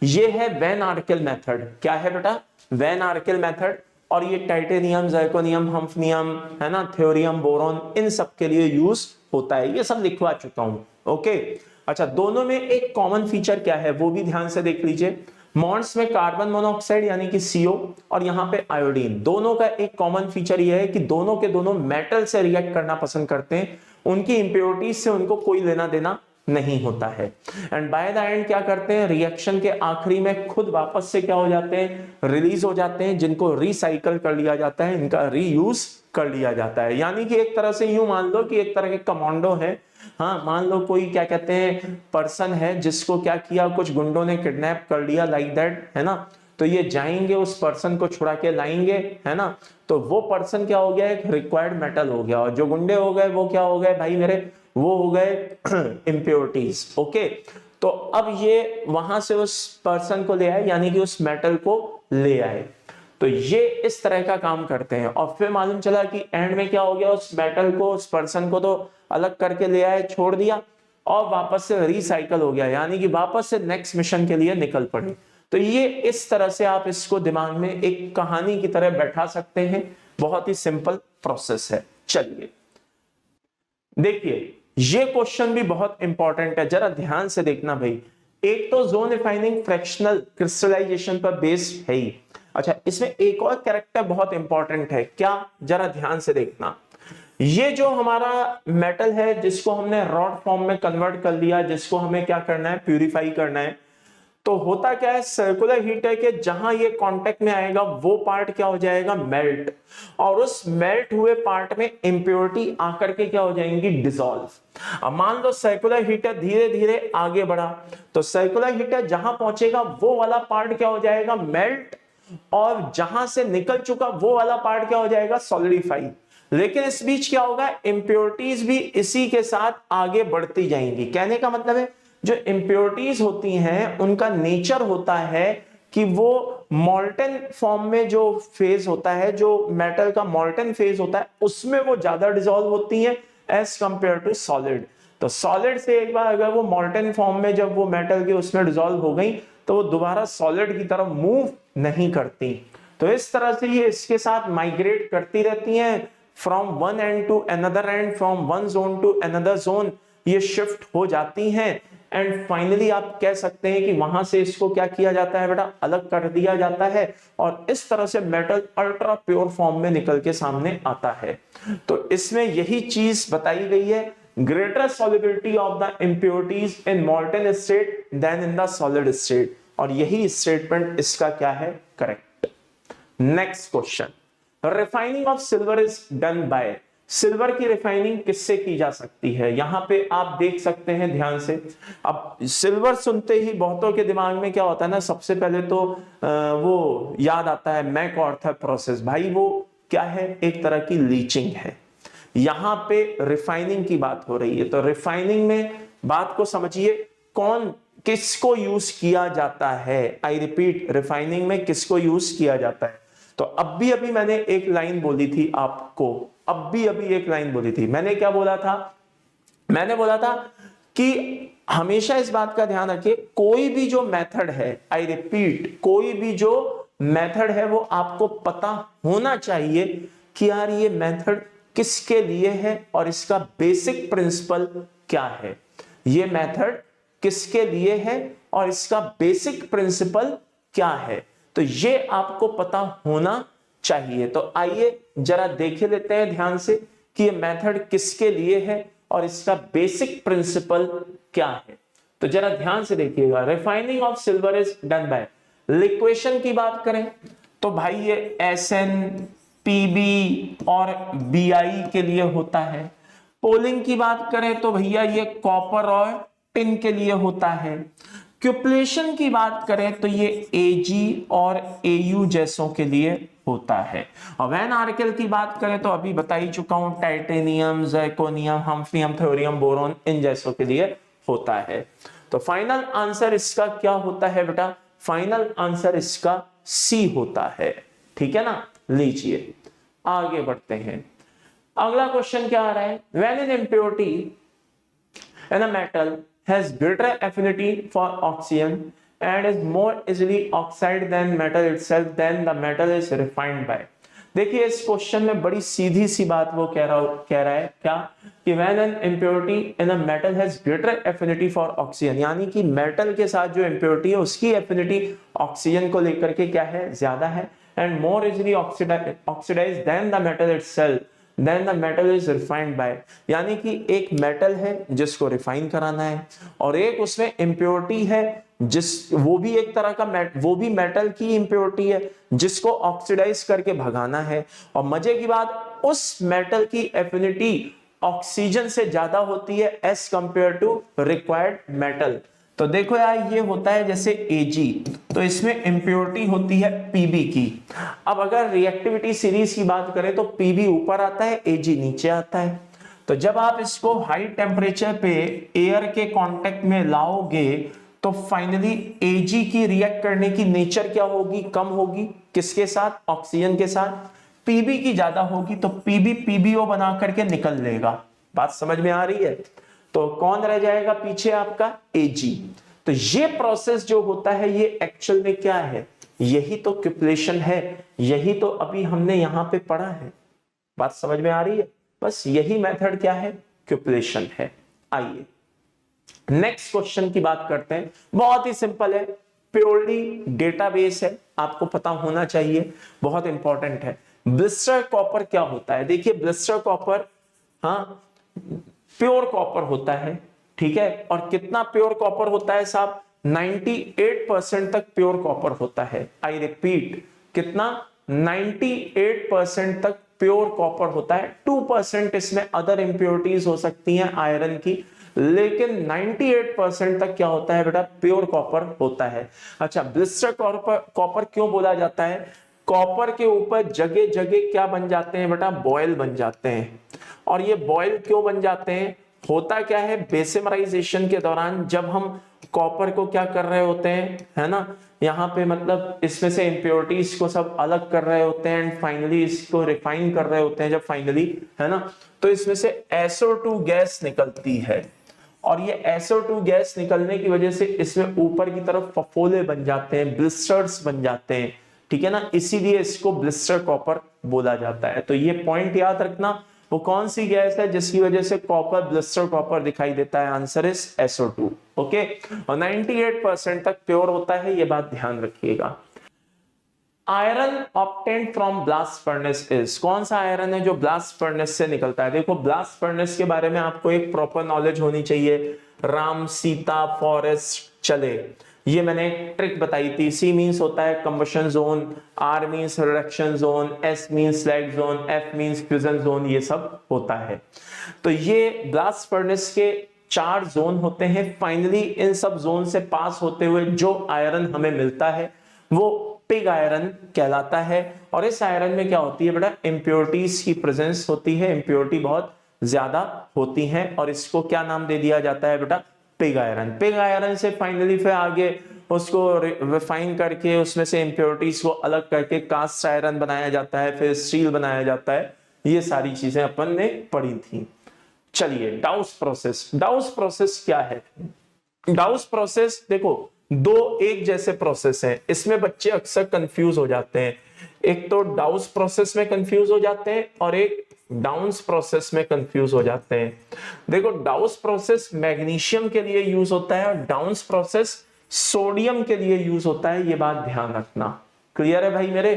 ये है वैन आर्केल मेथड। क्या है बेटा? Van आर्केल method. और ये टाइटेनियम, ज़िरकोनियम, हम्फनियम, है ना, थ्योरियम, बोरॉन, इन सब के लिए यूज होता है। ये सब लिखवा चुका हूं। ओके, अच्छा, दोनों में एक कॉमन फीचर क्या है वो भी ध्यान से देख लीजिए। मॉन्ड्स में कार्बन मोनोऑक्साइड यानी कि CO और यहाँ पे आयोडीन, दोनों का एक कॉमन फीचर ये है कि दोनों के दोनों मेटल से रिएक्ट करना पसंद करते हैं। उनकी इंप्योरिटीज से उनको कोई लेना देना नहीं होता है। एंड बाय द एंड क्या करते हैं? रिएक्शन के आखिरी में खुद वापस से क्या हो जाते हैं? रिलीज हो जाते हैं, जिनको रिसाइकल कर लिया जाता है, इनका रीयूज कर लिया जाता है। यानी कि एक तरह से यूं मान लो कि एक तरह के कमांडो है। हाँ, मान लो कोई क्या कहते हैं पर्सन है जिसको क्या किया, कुछ गुंडों ने किडनैप कर लिया, लाइक दैट, है ना। तो ये जाएंगे उस पर्सन को छुड़ा के लाएंगे, है ना। तो वो पर्सन क्या हो गया? एक रिक्वायर्ड मेटल हो गया। और जो गुंडे हो गए वो क्या हो गए भाई मेरे? वो हो गए इम्प्योरिटीज। ओके, तो अब ये वहां से उस पर्सन को ले आए, यानी कि उस मेटल को ले आए। तो ये इस तरह का काम करते हैं। और फिर मालूम चला कि एंड में क्या हो गया? उस मेटल को, उस पर्सन को तो अलग करके ले आए, छोड़ दिया, और वापस से रिसाइकल हो गया, यानी कि वापस से नेक्स्ट मिशन के लिए निकल पड़े। तो ये इस तरह से आप इसको दिमाग में एक कहानी की तरह बैठा सकते हैं। बहुत ही सिंपल प्रोसेस है। चलिए देखिए, ये क्वेश्चन भी बहुत इंपॉर्टेंट है, जरा ध्यान से देखना भाई। एक तो जोन रिफाइनिंग फ्रैक्शनल क्रिस्टलाइजेशन पर बेस्ड है ही। अच्छा, इसमें एक और कैरेक्टर बहुत इंपॉर्टेंट है। क्या? जरा ध्यान से देखना। ये जो हमारा मेटल है जिसको हमने रॉड फॉर्म में कन्वर्ट कर लिया, जिसको हमें क्या करना है? प्यूरिफाई करना है। तो होता क्या है? सर्कुलर हीट है कि जहां ये कांटेक्ट में आएगा वो पार्ट क्या हो जाएगा? मेल्ट। और उस मेल्ट हुए पार्ट में इंप्योरिटी आकर के क्या हो जाएंगी? डिसॉल्व। अब मान लो सर्कुलर हीटर धीरे धीरे आगे बढ़ा, तो सर्कुलर हीटर जहां पहुंचेगा वो वाला पार्ट क्या हो जाएगा? मेल्ट। और जहां से निकल चुका वो वाला पार्ट क्या हो जाएगा? सॉलिडिफाई। लेकिन इस बीच क्या होगा? इंप्योरिटीज भी इसी के साथ आगे बढ़ती जाएंगी। कहने का मतलब है, जो इंप्योरिटीज होती हैं उनका नेचर होता है कि वो मॉल्टन फॉर्म में, जो फेज होता है, जो मेटल का मॉल्टन फेज होता है, उसमें वो ज्यादा डिसॉल्व होती हैं एज कंपेयर टू सॉलिड। तो सॉलिड से एक बार अगर वो मॉल्टन फॉर्म में जब वो मेटल के उसमें डिसॉल्व हो गई तो वो दोबारा सॉलिड की तरफ मूव नहीं करती। तो इस तरह से ये इसके साथ माइग्रेट करती रहती हैं from one end to another end, from one zone to another zone ये शिफ्ट हो जाती हैं। एंड फाइनली आप कह सकते हैं कि वहां से इसको क्या किया जाता है बेटा? अलग कर दिया जाता है। और इस तरह से मेटल अल्ट्रा प्योर फॉर्म में निकल के सामने आता है। तो इसमें यही चीज बताई गई है, greater solubility of the impurities in molten state than in the solid state. और यही स्टेटमेंट इसका क्या है? Correct. Next question, refining of silver is done by. Silver की रिफाइनिंग किससे की जा सकती है? यहां पे आप देख सकते हैं ध्यान से। अब सिल्वर सुनते ही बहुतों के दिमाग में क्या होता है ना, सबसे पहले तो वो याद आता है मैकआर्थर प्रोसेस। भाई वो क्या है? एक तरह की लीचिंग है। यहां पे रिफाइनिंग की बात हो रही है। तो रिफाइनिंग में बात को समझिए, कौन किसको यूज किया जाता है? आई रिपीट, रिफाइनिंग में किसको यूज किया जाता है? तो अभी मैंने एक लाइन बोली थी आपको, अभी एक लाइन बोली थी। मैंने क्या बोला था? मैंने बोला था कि हमेशा इस बात का ध्यान रखिए, कोई भी जो मेथड है, आई रिपीट, कोई भी जो मेथड है वो आपको पता होना चाहिए कि यार ये मेथड किसके लिए है और इसका बेसिक प्रिंसिपल क्या है। ये मेथड किसके लिए है और इसका बेसिक प्रिंसिपल क्या है। तो ये आपको पता होना चाहिए। तो आइए जरा देख लेते हैं ध्यान से कि ये मेथड किसके लिए है और इसका बेसिक प्रिंसिपल क्या है। तो जरा ध्यान से देखिएगा। Refining of silver is done bye, liquation की बात करें तो भाई ये SN, PB और BI के लिए होता है। पोलिंग की बात करें तो भैया ये कॉपर और टिन के लिए होता है। क्यूपलेशन की बात करें तो ये AG और AU जैसों के लिए होता है। और वैन आर्केल की बात करें तो अभी बता ही चुका हूं, टाइटेनियम, ज़िरकोनियम, हम्फ्रियम, थोरियम, बोरॉन इन जैसों के लिए होता है। तो फाइनल आंसर इसका क्या होता है बेटा? फाइनल आंसर इसका C होता है। ठीक है ना, लीजिए आगे बढ़ते हैं। अगला क्वेश्चन क्या आ रहा है? When an impurity in a metal has greater affinity for oxygen and is more easily oxide than metal itself, then the metal is refined by। देखिए इस क्वेश्चन में बड़ी सीधी सी बात वो कह रहा है क्या कि when an impurity in a metal has greater affinity for oxygen, यानी कि मेटल के साथ जो इम्प्योरिटी है उसकी एफिनिटी ऑक्सीजन को लेकर के क्या है, ज्यादा है, and more easily oxidized than the metal itself, then the metal is refined by। यानी कि एक मेटल है जिसको रिफाइन कराना है और एक उसमें इम्प्योरिटी है वो भी एक तरह का वो भी मेटल की इम्प्योरिटी है जिसको ऑक्सीडाइज करके भगाना है। और मजे की बात, उस मेटल की एफिनिटी ऑक्सीजन से ज्यादा होती है as compared to required metal. तो देखो यार, ये होता है जैसे Ag, तो इसमें इंप्योरिटी होती है Pb की। अब अगर रिएक्टिविटी सीरीज की बात करें तो Pb ऊपर आता है, Ag नीचे आता है। तो जब आप इसको हाई टेम्परेचर पे एयर के कांटेक्ट में लाओगे तो फाइनली Ag की रिएक्ट करने की नेचर क्या होगी, कम होगी। किसके साथ? ऑक्सीजन के साथ। Pb की ज्यादा होगी तो Pb PbO बना करके निकल लेगा। बात समझ में आ रही है? तो कौन रह जाएगा पीछे? आपका Ag। तो ये प्रोसेस जो होता है ये एक्चुअल में क्या है? यही तो क्यूपलेशन है, यही तो अभी हमने यहां पे पढ़ा है। बात समझ में आ रही है? बस यही मेथड क्या है, क्यूपलेशन है। आइए नेक्स्ट क्वेश्चन की बात करते हैं। बहुत ही सिंपल है, प्योरली डेटाबेस है, आपको पता होना चाहिए, बहुत इंपॉर्टेंट है। ब्लिस्टर कॉपर क्या होता है? देखिए ब्लिस्टर कॉपर, हाँ, प्योर कॉपर होता है, ठीक है। और कितना प्योर कॉपर होता है साहब? 98% तक प्योर कॉपर होता है। आई रिपीट, कितना? 98% तक प्योर कॉपर होता है। 2% इसमें अदर इंप्योरिटीज हो सकती हैं आयरन की, लेकिन 98% तक क्या होता है बेटा? प्योर कॉपर होता है। अच्छा, ब्लिस्टर कॉपर क्यों बोला जाता है? कॉपर के ऊपर जगह जगह क्या बन जाते हैं बेटा? बॉयल बन जाते हैं। और ये बॉयल क्यों बन जाते हैं? होता क्या है, बेसिमराइजेशन के दौरान जब हम कॉपर को क्या कर रहे होते हैं, है ना, यहाँ पे मतलब इसमें से इंप्योरिटीज को सब अलग कर रहे होते हैं एंड फाइनली इसको रिफाइन कर रहे होते हैं जब फाइनली, है ना, तो इसमें से SO2 गैस निकलती है। और ये SO2 गैस निकलने की वजह से इसमें ऊपर की तरफ फफोले बन जाते हैं, ब्लिस्टर्स बन जाते हैं, ठीक है ना, इसीलिए इसको ब्लिस्टर कॉपर बोला जाता है। तो ये पॉइंट याद रखना, वो कौन सी गैस है जिसकी वजह से कॉपर, ब्लिस्टर कॉपर दिखाई देता है? Answer is SO2। ओके, और 98% तक प्योर होता है, ये बात ध्यान रखिएगा। Iron obtained from blast furnace is, कौन सा आयरन है जो ब्लास्ट फर्नेस से निकलता है? देखो ब्लास्ट फर्नेस के बारे में आपको एक प्रॉपर नॉलेज होनी चाहिए। राम, सीता, फॉरेस्ट, चले, ये मैंने ट्रिक बताई थी। C मींस होता है combustion zone, R means reduction zone, S means slag zone, F means fusion zone, ये सब होता है। तो ये ब्लास्ट फर्नेस के 4 जोन होते हैं। फाइनली इन सब जोन से पास होते हुए जो आयरन हमें मिलता है वो पिग आयरन कहलाता है। और इस आयरन में क्या होती है बेटा? इंप्योरिटीज की प्रेजेंस होती है, इंप्योरिटी बहुत ज्यादा होती है और इसको क्या नाम दे दिया जाता है बेटा? Pig iron. पिग आयरन से फाइनली फिर आगे उसको रिफाइन करके उसमें से इंप्योरिटीज को अलग करके कास्ट आयरन बनाया जाता है, फिर स्टील बनाया जाता है। ये सारी चीजें अपन ने पढ़ी थी। चलिए डाउस प्रोसेस। डाउस प्रोसेस क्या है? डाउस प्रोसेस देखो दो एक जैसे प्रोसेस हैं, इसमें बच्चे अक्सर कंफ्यूज हो जाते हैं। एक तो डाउस प्रोसेस में कंफ्यूज हो जाते हैं और एक डाउन्स प्रोसेस में कंफ्यूज हो जाते हैं। देखो डाउस प्रोसेस मैग्नीशियम के लिए यूज होता है और डाउन्स प्रोसेस सोडियम के लिए यूज होता है, ये बात ध्यान रखना। क्लियर है भाई मेरे?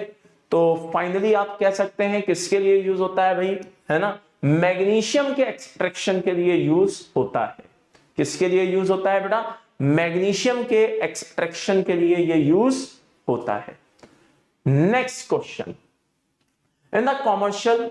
तो फाइनली आप कह सकते हैं किसके लिए यूज होता है भाई, है ना, मैग्नीशियम के एक्सट्रैक्शन के लिए यूज होता है। किसके लिए यूज होता है बेटा, मैग्नीशियम के एक्सट्रैक्शन के लिए ये यूज होता है। Next question, in the commercial,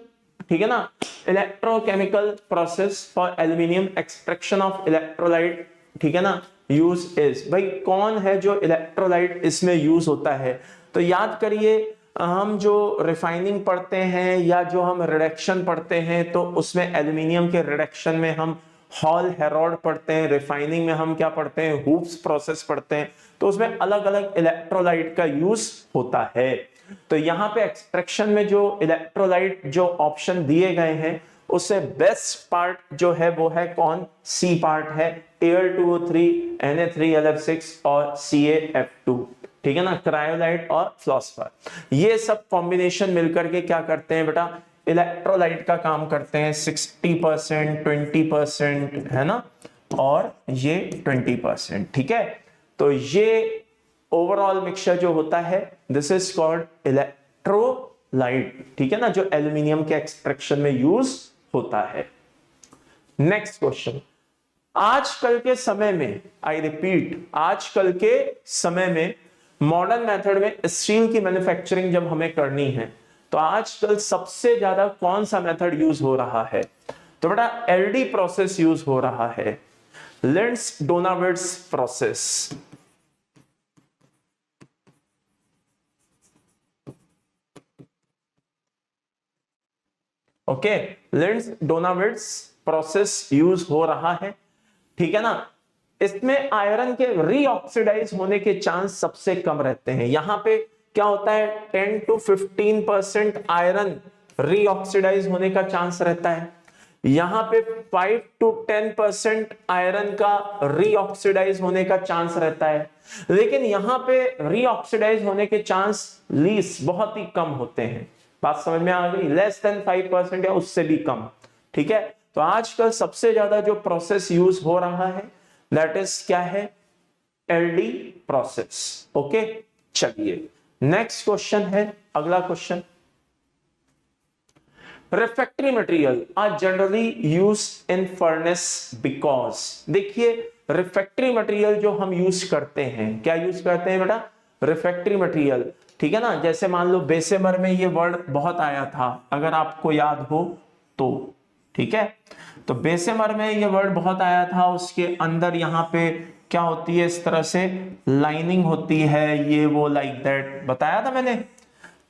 ठीक है ना, electrochemical process for aluminium extraction of electrolyte, ठीक है ना, यूज इज, भाई कौन है जो इलेक्ट्रोलाइट इसमें यूज होता है। तो याद करिए, हम जो रिफाइनिंग पढ़ते हैं या जो हम रिडक्शन पढ़ते हैं तो उसमें एल्यूमिनियम के रिडक्शन में हम हॉल हेरोड पढ़ते हैं, रिफाइनिंग में हम क्या पढ़ते हैं, हूप्स प्रोसेस पढ़ते हैं। तो उसमें अलग अलग इलेक्ट्रोलाइट का यूज होता है। तो यहाँ पे एक्सट्रैक्शन में जो इलेक्ट्रोलाइट जो ऑप्शन दिए गए हैं उससे बेस्ट पार्ट जो है वो है कौन, सी पार्ट है, Al2O3, Na3Lf6 और CaF2, ठीक है ना, क्रायोलाइट और फ्लोस्फर। ये सब कॉम्बिनेशन मिलकर के क्या करते हैं बेटा, इलेक्ट्रोलाइट का काम करते हैं। 60%, 20%, है ना, और ये 20%, ठीक है। तो ये ओवरऑल मिक्सचर जो होता है दिस इज कॉल्ड इलेक्ट्रोलाइट, ठीक है ना, जो एल्यूमिनियम के एक्सट्रैक्शन में यूज होता है। नेक्स्ट क्वेश्चन, आजकल के समय में, आई रिपीट, आजकल के समय में मॉडर्न मेथड में स्टील की मैन्युफैक्चरिंग जब हमें करनी है तो आजकल सबसे ज्यादा कौन सा मेथड यूज हो रहा है, तो बेटा एलडी प्रोसेस यूज हो रहा है, लिंड्स डोनाविट्ज प्रोसेस। ओके, लिंड्स डोनाविट्ज प्रोसेस यूज हो रहा है, ठीक है ना। इसमें आयरन के रीऑक्सीडाइज होने के चांस सबसे कम रहते हैं। यहां पे क्या होता है, 10 to 15% आयरन रीऑक्सीडाइज होने का चांस रहता है। यहां पे 5 to 10% आयरन का रीऑक्सीडाइज होने का चांस रहता है। लेकिन यहां पे रीऑक्सीडाइज होने के चांस लीस्ट बहुत ही कम होते हैं। बात समझ में आ गई, लेस देन 5% या उससे भी कम, ठीक है। तो आजकल सबसे ज्यादा जो प्रोसेस यूज हो रहा है दैट इज क्या है, एलडी प्रोसेस। ओके, चलिए नेक्स्ट क्वेश्चन है, अगला question, refractory material are generally used in furnace because. देखिए रिफ्रैक्टरी मटेरियल जो हम यूज करते हैं, क्या यूज करते हैं बेटा, रिफ्रैक्टरी मटेरियल, ठीक है ना। जैसे मान लो बेसेमर में ये वर्ड बहुत आया था, अगर आपको याद हो तो, ठीक है। तो बेसेमर में ये वर्ड बहुत आया था, उसके अंदर यहाँ पे क्या होती है, इस तरह से लाइनिंग होती है, ये वो लाइक दैट बताया था मैंने।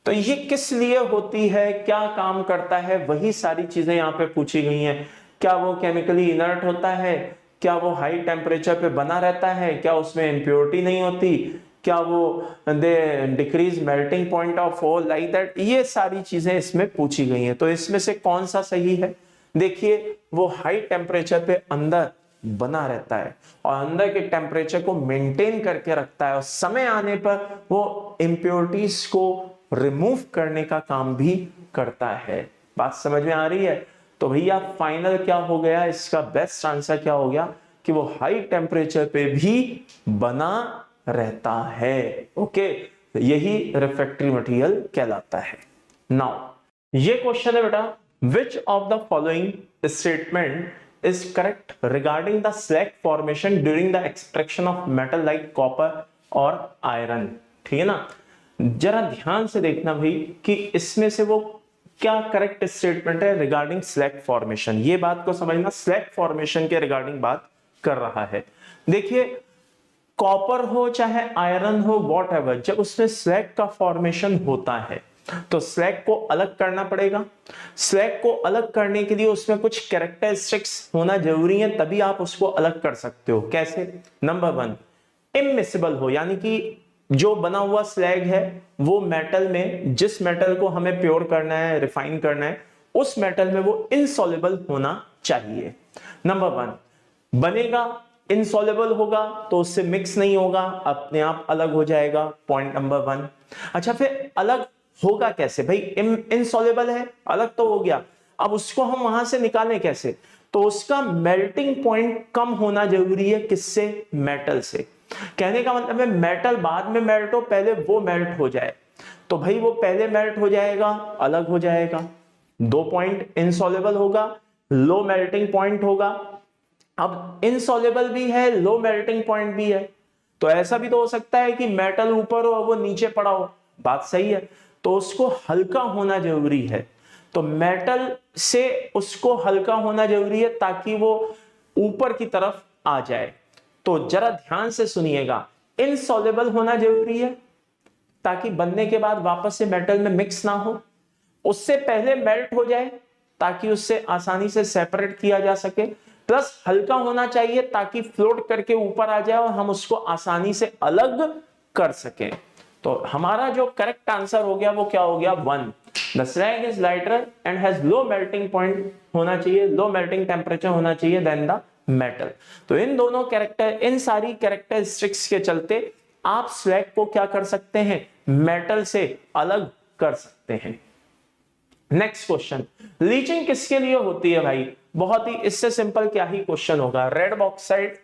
तो ये किस लिए होती है, क्या काम करता है, वही सारी चीजें यहाँ पे पूछी गई हैं। क्या वो केमिकली इनर्ट होता है, क्या वो हाई टेम्परेचर पे बना रहता है, क्या उसमें इंप्योरिटी नहीं होती, क्या वो they decrease melting point of ore like that, ये सारी चीजें इसमें पूछी गई हैं। तो इसमें से कौन सा सही है, देखिए वो हाई टेम्परेचर पे अंदर बना रहता है और अंदर के टेम्परेचर को मेंटेन करके रखता है और समय आने पर वो इंप्योरिटीज को रिमूव करने का काम भी करता है। बात समझ में आ रही है। तो भैया फाइनल क्या हो गया, इसका बेस्ट आंसर क्या हो गया कि वो हाई टेम्परेचर पे भी बना रहता है। ओके, यही रिफ्रैक्टरी मटेरियल कहलाता है। नाउ ये क्वेश्चन है बेटा, which of the following statement is correct regarding the slag formation during the extraction of metal like copper और iron, ठीक है ना। जरा ध्यान से देखना भाई कि इसमें से वो क्या करेक्ट स्टेटमेंट है रिगार्डिंग स्लैग फॉर्मेशन। ये बात को समझना, स्लैग फॉर्मेशन के रिगार्डिंग बात कर रहा है। देखिए कॉपर हो चाहे आयरन हो वॉटएवर, जब उसमें स्लैग का फॉर्मेशन होता है तो स्लैग को अलग करना पड़ेगा। स्लैग को अलग करने के लिए उसमें कुछ कैरेक्टरिस्टिक्स होना जरूरी है, तभी आप उसको अलग कर सकते हो। कैसे, नंबर 1 इमिसिबल हो, यानी कि जो बना हुआ स्लैग है वो मेटल में, जिस मेटल को हमें प्योर करना है, रिफाइन करना है, उस मेटल में वो इनसॉल्युबल होना चाहिए। नंबर 1 बनेगा, इनसॉल्युबल होगा तो उससे मिक्स नहीं होगा, अपने आप अलग हो जाएगा, पॉइंट नंबर 1। अच्छा फिर अलग होगा कैसे भाई, इनसॉल्युबल है, अलग तो हो गया, अब उसको हम वहां से निकालें कैसे, तो उसका मेल्टिंग पॉइंट कम होना जरूरी है। किससे, मेटल से। कहने का मतलब है मेटल बाद में मेल्ट हो, पहले वो मेल्ट हो जाए। तो तो भाई वो पहले मेल्ट हो जाएगा, अलग हो जाएगा। 2 पॉइंट इनसॉल्युबल होगा, लो मेल्टिंग पॉइंट होगा। अब इनसॉल्युबल भी है, लो मेल्टिंग पॉइंट भी है, तो ऐसा भी तो हो सकता है कि मेटल ऊपर हो और वो नीचे पड़ा हो, बात सही है, तो उसको हल्का होना जरूरी है। तो मेटल से उसको हल्का होना जरूरी है ताकि वो ऊपर की तरफ आ जाए। तो जरा ध्यान से सुनिएगा, इनसॉल्युबल होना जरूरी है ताकि बनने के बाद वापस से मेटल में मिक्स ना हो, उससे पहले मेल्ट हो जाए ताकि उससे आसानी से सेपरेट किया जा सके, प्लस हल्का होना चाहिए ताकि फ्लोट करके ऊपर आ जाए और हम उसको आसानी से अलग कर सकें। तो हमारा जो करेक्ट आंसर हो गया वो क्या हो गया, 1। The slag is lighter and has low melting point होना चाहिए, लो मेल्टिंग टेम्परेचर होना चाहिए देन द मेटल। तो इन दोनों कैरेक्टर, इन सारी कैरेक्टरिस्टिक्स के चलते आप स्लैग को क्या कर सकते हैं, मेटल से अलग कर सकते हैं। नेक्स्ट क्वेश्चन, लीचिंग किसके लिए होती है भाई? बहुत ही इससे सिंपल क्या ही क्वेश्चन होगा, रेड बॉक्साइड,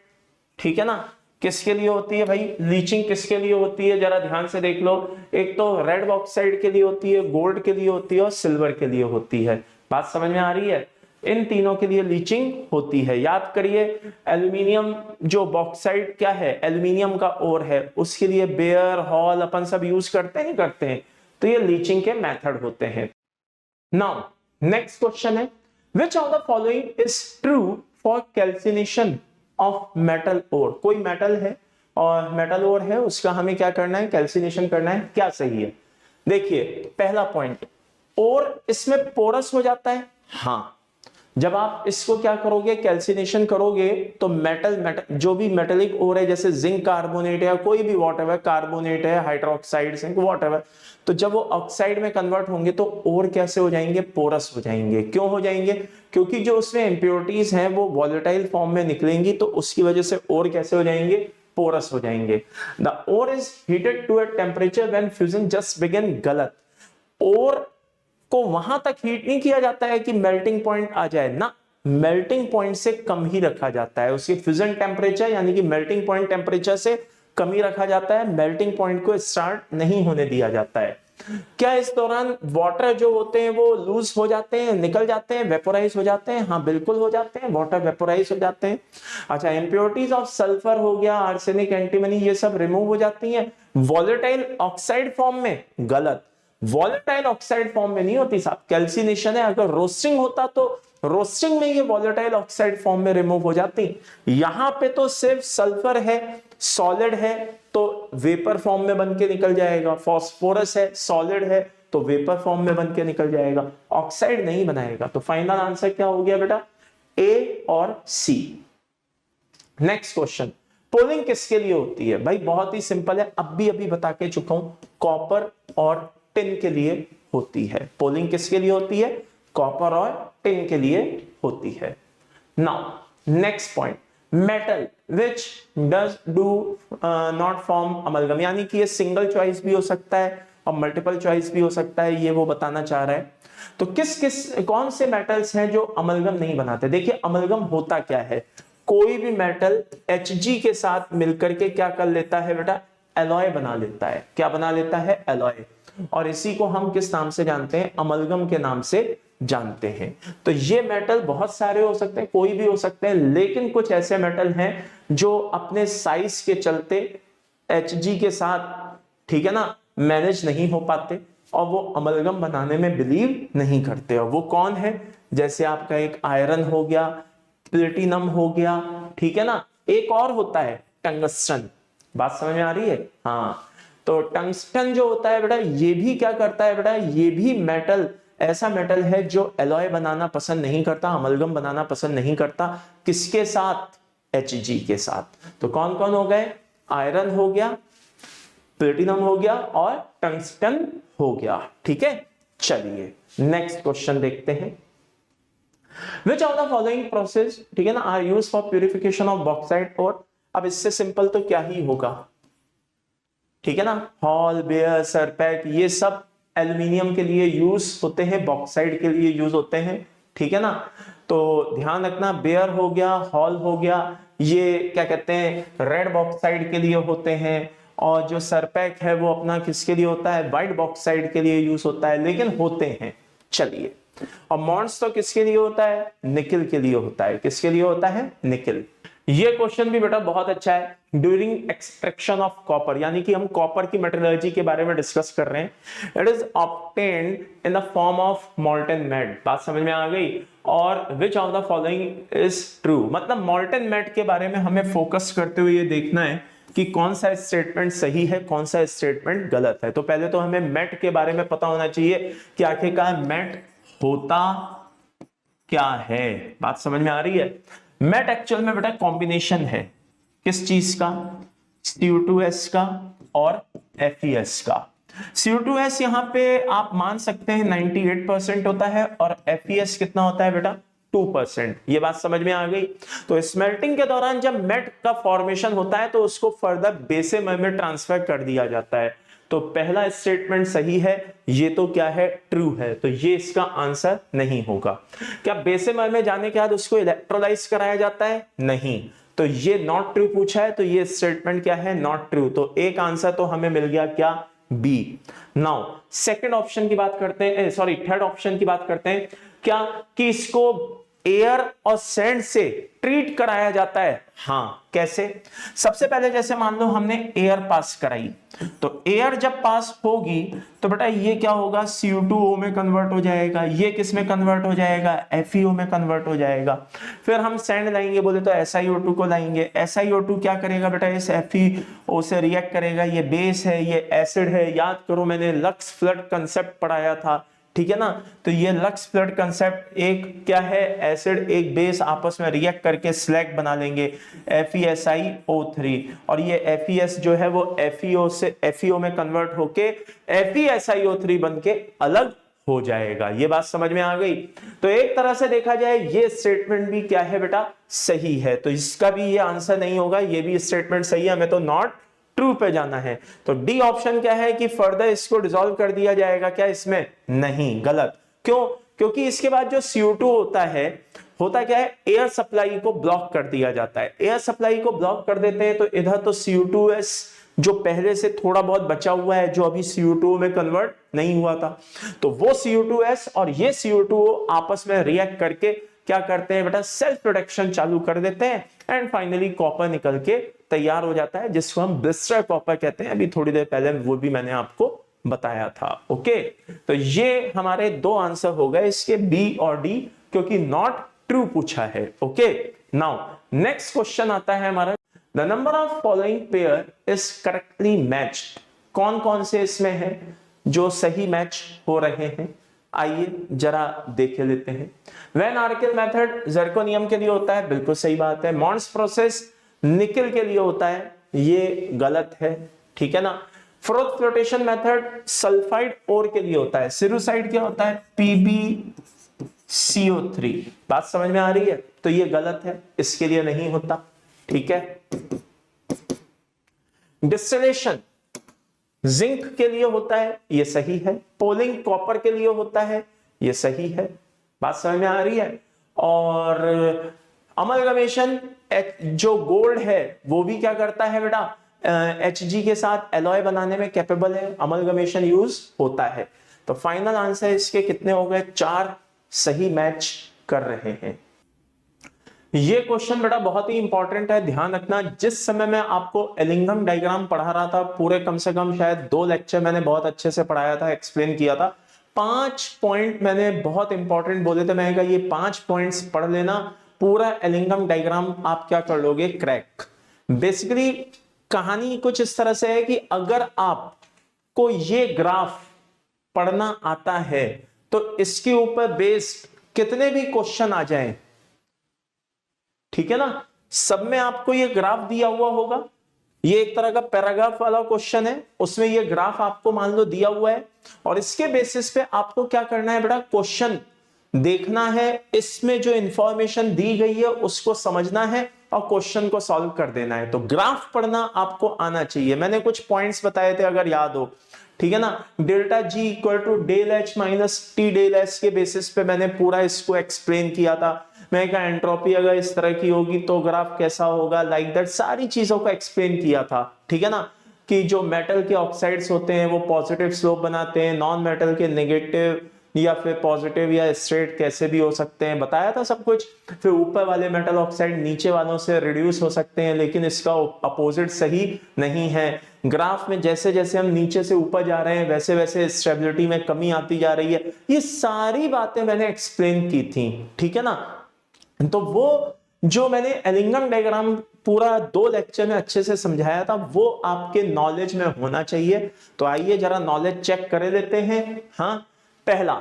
ठीक है ना, किसके लिए होती है भाई? लीचिंग किसके लिए होती है, जरा ध्यान से देख लो। एक तो रेड बॉक्साइड के लिए होती है, गोल्ड के लिए होती है और सिल्वर के लिए होती है। बात समझ में आ रही है? इन तीनों के लिए लीचिंग होती है। याद करिए, एल्यूमिनियम जो बॉक्साइड क्या है, एल्यूमिनियम का ओर है, उसके लिए बेयर, हॉल अपन सब यूज करते नहीं करते हैं, तो ये लीचिंग के मेथड होते हैं। नाउ नेक्स्ट क्वेश्चन है, which of the following is true for calcination of metal ore? कोई मेटल है और मेटल ओर है, उसका हमें क्या करना है, कैल्सिनेशन करना है, क्या सही है? देखिए पहला पॉइंट, ओर इसमें पोरस हो जाता है। हाँ, जब आप इसको क्या करोगे, कैल्सिनेशन करोगे, तो मेटल जो भी मेटेलिक ओर है, जैसे जिंक कार्बोनेट या कोई भी वॉटएवर कार्बोनेट है, हाइड्रोक्साइड जिंक वॉटएवर, तो जब वो ऑक्साइड में कन्वर्ट होंगे तो ओर कैसे हो जाएंगे, पोरस हो जाएंगे। क्यों हो जाएंगे? क्योंकि जो उसमें इंप्योरिटीज हैं वो वॉलेटाइल फॉर्म में निकलेंगी, तो उसकी वजह से ओर कैसे हो जाएंगे, पोरस हो जाएंगे। The ore is heated to a temperature when fusion just begin. गलत, ओर को वहां तक हीट नहीं किया जाता है कि मेल्टिंग पॉइंट आ जाए ना, मेल्टिंग पॉइंट से कम ही रखा जाता है, उसकी फ्यूजन टेम्परेचर यानी कि मेल्टिंग पॉइंट टेम्परेचर से कम ही रखा जाता है, मेल्टिंग पॉइंट को स्टार्ट नहीं होने दिया जाता है। क्या इस दौरान वाटर जो होते हैं वो लूज हो जाते हैं, निकल जाते हैं, वेपोराइज हो जाते हैं? हाँ बिल्कुल हो जाते हैं, वाटर वेपोराइज हो जाते हैं। अच्छा, इंप्योरिटीज ऑफ सल्फर हो गया, आर्सेनिक, एंटीमनी, ये सब रिमूव हो जाती हैं वॉलेटाइल ऑक्साइड फॉर्म में। गलत, वॉलेटाइल ऑक्साइड फॉर्म में नहीं होती साहब, कैल्सिनेशन है। अगर रोस्टिंग होता तो रोस्टिंग में ये वॉलेटाइल ऑक्साइड फॉर्म में रिमूव हो जाती। यहां पे तो सिर्फ सल्फर है, सॉलिड है तो वेपर फॉर्म में बन के निकल जाएगा, फॉस्फोरस है, सॉलिड है तो वेपर फॉर्म में बन के निकल जाएगा, ऑक्साइड नहीं बनाएगा। तो फाइनल आंसर क्या हो गया बेटा, ए और सी। नेक्स्ट क्वेश्चन, पोलिंग किसके लिए होती है भाई? बहुत ही सिंपल है, अभी बता के चुका हूं, कॉपर और टिन के लिए होती है। पोलिंग किसके लिए होती है? कॉपर और टिन के लिए होती है। Now next point, metal which does do not form amalgam, यानी कि ये सिंगल चॉइस भी हो सकता है और मल्टीपल चॉइस भी हो सकता है, ये वो बताना चाह रहा है। तो कौन से मेटल्स हैं जो अमलगम नहीं बनाते? देखिए अमलगम होता क्या है, कोई भी मेटल Hg के साथ मिलकर के क्या कर लेता है बेटा, एलॉय बना लेता है। क्या बना लेता है? एलॉय। और इसी को हम किस नाम से जानते हैं? अमलगम के नाम से जानते हैं। तो ये मेटल बहुत सारे हो सकते हैं, कोई भी हो सकते हैं, लेकिन कुछ ऐसे मेटल हैं जो अपने साइज के चलते Hg के साथ, ठीक है ना, मैनेज नहीं हो पाते और वो अमलगम बनाने में बिलीव नहीं करते। और वो कौन है? जैसे आपका एक आयरन हो गया, प्लेटिनम हो गया, ठीक है ना, एक और होता है टंगस्टन। बात समझ में आ रही है? हाँ, तो टंगस्टन जो होता है बेटा, ये भी क्या करता है बेटा, ये भी मेटल, ऐसा मेटल है जो एलॉय बनाना पसंद नहीं करता, अमलगम बनाना पसंद नहीं करता। किसके साथ? Hg के साथ। तो कौन कौन हो गए? आयरन हो गया, प्लेटिनम हो गया और टंगस्टन हो गया। ठीक है, चलिए नेक्स्ट क्वेश्चन देखते हैं। Which of the following process, ठीक है ना, are used for purification of bauxite ore? अब इससे सिंपल तो क्या ही होगा, ठीक है ना, हॉल, बेयर, सरपैक, ये सब एल्यूमिनियम के लिए यूज होते हैं, बॉक्साइड के लिए यूज होते हैं, ठीक है ना। तो ध्यान रखना, बेयर हो गया, हॉल हो गया, ये क्या कहते हैं, रेड बॉक्साइड के लिए होते हैं, और जो सरपैक है वो अपना किसके लिए होता है, व्हाइट बॉक्साइड के लिए यूज होता है, लेकिन होते हैं। चलिए, और मॉन्स तो किसके लिए होता है, निकिल के लिए होता है। किसके लिए होता है, निकिल। ये क्वेश्चन भी बेटा बहुत अच्छा है। ड्यूरिंग एक्सट्रैक्शन ऑफ कॉपर, यानी कि हम कॉपर की मेटलर्जी के बारे में डिस्कस कर रहे हैं। It is obtained in the form of molten matte. बात समझ में आ गई। और which of the following is true, मतलब मोल्टन मेट के बारे में हमें फोकस करते हुए ये देखना है कि कौन सा स्टेटमेंट सही है, कौन सा स्टेटमेंट गलत है। तो पहले तो हमें मेट के बारे में पता होना चाहिए कि आखिरकार मेट होता क्या है। बात समझ में आ रही है। मेट एक्चुअल में बेटा कॉम्बिनेशन है किस चीज का, CO2S का और FeS का। CO2S यहां पे आप मान सकते हैं 98% होता है और FeS कितना होता है बेटा, 2%। ये बात समझ में आ गई। तो स्मेल्टिंग के दौरान जब मेट का फॉर्मेशन होता है तो उसको फर्दर बेसेमर में ट्रांसफर कर दिया जाता है। तो पहला स्टेटमेंट सही है, ये तो क्या है, ट्रू है। तो ये इसका आंसर नहीं होगा। क्या बेसेमर में जाने के बाद उसको इलेक्ट्रोलाइज कराया जाता है, नहीं। तो ये नॉट ट्रू पूछा है, तो ये स्टेटमेंट क्या है, नॉट ट्रू। तो एक आंसर तो हमें मिल गया क्या, बी। नाउ सेकंड ऑप्शन की बात करते हैं, सॉरी थर्ड ऑप्शन की बात करते हैं। क्या कि इसको एयर और सैंड से ट्रीट कराया जाता है, हाँ। कैसे, सबसे पहले जैसे मान लो हमने एयर पास कराई, तो एयर जब पास होगी तो बेटा ये क्या होगा, CO2O में कन्वर्ट हो जाएगा। ये किस में कन्वर्ट हो जाएगा, FeO में कन्वर्ट हो जाएगा। फिर हम सैंड लाएंगे, बोले तो SiO2 को लाएंगे। SiO2 क्या करेगा बेटा, इस FeO से रिएक्ट करेगा। ये बेस है, ये एसिड है। याद करो मैंने लक्स फ्लड कंसेप्ट पढ़ाया था, ठीक है ना। तो ये लक्स फ्लड कंसेप्ट, एक क्या है, एसिड एक बेस आपस में रिएक्ट करके स्लैग बना लेंगे, FeSiO3। और ये FeS जो है वो FeO से FeO में कन्वर्ट होके FeSiO3 बन के अलग हो जाएगा। ये बात समझ में आ गई। तो एक तरह से देखा जाए ये स्टेटमेंट भी क्या है बेटा, सही है। तो इसका भी ये आंसर नहीं होगा, ये भी स्टेटमेंट सही है, हमें तो नॉट ट्रू पे जाना है। तो डी ऑप्शन क्या है कि फर्दर इसको डिसॉल्व कर दिया जाएगा, क्या इसमें, नहीं, गलत। क्यों, क्योंकि इसके बाद जो CO2 होता है, होता क्या है, एयर सप्लाई को ब्लॉक कर दिया जाता है। एयर सप्लाई को ब्लॉक कर देते हैं तो इधर तो CO2S जो पहले से थोड़ा बहुत बचा हुआ है, जो अभी CO2 में कन्वर्ट नहीं हुआ था, तो वो CO2S और ये CO2O आपस में रिएक्ट करके क्या करते हैं बेटा, सेल्फ प्रोडक्शन चालू कर देते हैं एंड फाइनली कॉपर निकल के तैयार हो जाता है, जिसको हम ब्लिस्टर कॉपर कहते हैं। अभी थोड़ी देर पहले वो भी मैंने आपको बताया था। ओके, तो ये हमारे दो आंसर हो गए इसके, बी और डी, क्योंकि नॉट ट्रू पूछा है। ओके, नाउ नेक्स्ट क्वेश्चन आता है हमारा, the number of following pair is correctly matched. कौन कौन से इसमें है जो सही मैच हो रहे हैं, आइए जरा देख लेते हैं। वैन आर्किल मेथड जर्कोनियम के लिए होता है, बिल्कुल सही बात है। मॉन्स प्रोसेस निकल के लिए होता है, ये गलत है, ठीक है ना। Froth flotation method sulphide ore के लिए होता है। सिरुसाइड क्या होता है, PbCO3। बात समझ में आ रही है, तो ये गलत है, इसके लिए नहीं होता, ठीक है। डिस्टिलेशन जिंक के लिए होता है, ये सही है। पोलिंग कॉपर के लिए होता है, ये सही है। बात समझ में आ रही है। और अमलगमेशन जो गोल्ड है वो भी क्या करता है बेटा, Hg के साथ एलॉय बनाने में कैपेबल है, अमलगमेशन यूज होता है। तो फाइनल आंसर इसके कितने हो गए, 4 सही मैच कर रहे हैं। ये क्वेश्चन बेटा बहुत ही इंपॉर्टेंट है, ध्यान रखना। जिस समय मैं आपको एलिंगम डायग्राम पढ़ा रहा था, पूरे कम से कम शायद 2 लेक्चर मैंने बहुत अच्छे से पढ़ाया था, एक्सप्लेन किया था। 5 पॉइंट मैंने बहुत इंपॉर्टेंट बोले थे, मैंने कहा ये 5 पॉइंट्स पढ़ लेना, पूरा एलिंगम डायग्राम आप क्या कर लोगे, क्रैक। बेसिकली कहानी कुछ इस तरह से है कि अगर आपको ये ग्राफ पढ़ना आता है तो इसके ऊपर बेस्ड कितने भी क्वेश्चन आ जाएं, ठीक है ना, सब में आपको ये ग्राफ दिया हुआ होगा। ये एक तरह का पैराग्राफ वाला क्वेश्चन है, उसमें ये ग्राफ आपको मान लो दिया हुआ है, और इसके बेसिस पे आपको क्या करना है बेटा, क्वेश्चन देखना है, इसमें जो इंफॉर्मेशन दी गई है उसको समझना है और क्वेश्चन को सॉल्व कर देना है। तो ग्राफ पढ़ना आपको आना चाहिए। मैंने कुछ पॉइंट्स बताए थे, अगर याद हो, ठीक है ना। Delta G equal to del H minus T del S के बेसिस पे मैंने पूरा इसको एक्सप्लेन किया था। मैं कहा एंट्रोपी अगर इस तरह की होगी तो ग्राफ कैसा होगा, लाइक दैट सारी चीजों को एक्सप्लेन किया था, ठीक है ना। कि जो मेटल के ऑक्साइड्स होते हैं वो पॉजिटिव स्लोप बनाते हैं, नॉन मेटल के नेगेटिव या फिर पॉजिटिव या स्ट्रेट कैसे भी हो सकते हैं, बताया था सब कुछ। फिर ऊपर वाले मेटल ऑक्साइड नीचे वालों से रिड्यूस हो सकते हैं, लेकिन इसका अपोजिट सही नहीं है। ग्राफ में जैसे जैसे हम नीचे से ऊपर जा रहे हैं वैसे वैसे स्टेबिलिटी में कमी आती जा रही है। ये सारी बातें मैंने एक्सप्लेन की थी, ठीक है ना। तो वो जो मैंने एलिंगम डायग्राम पूरा 2 लेक्चर में अच्छे से समझाया था वो आपके नॉलेज में होना चाहिए। तो आइए जरा नॉलेज चेक कर लेते हैं। हाँ, पहला,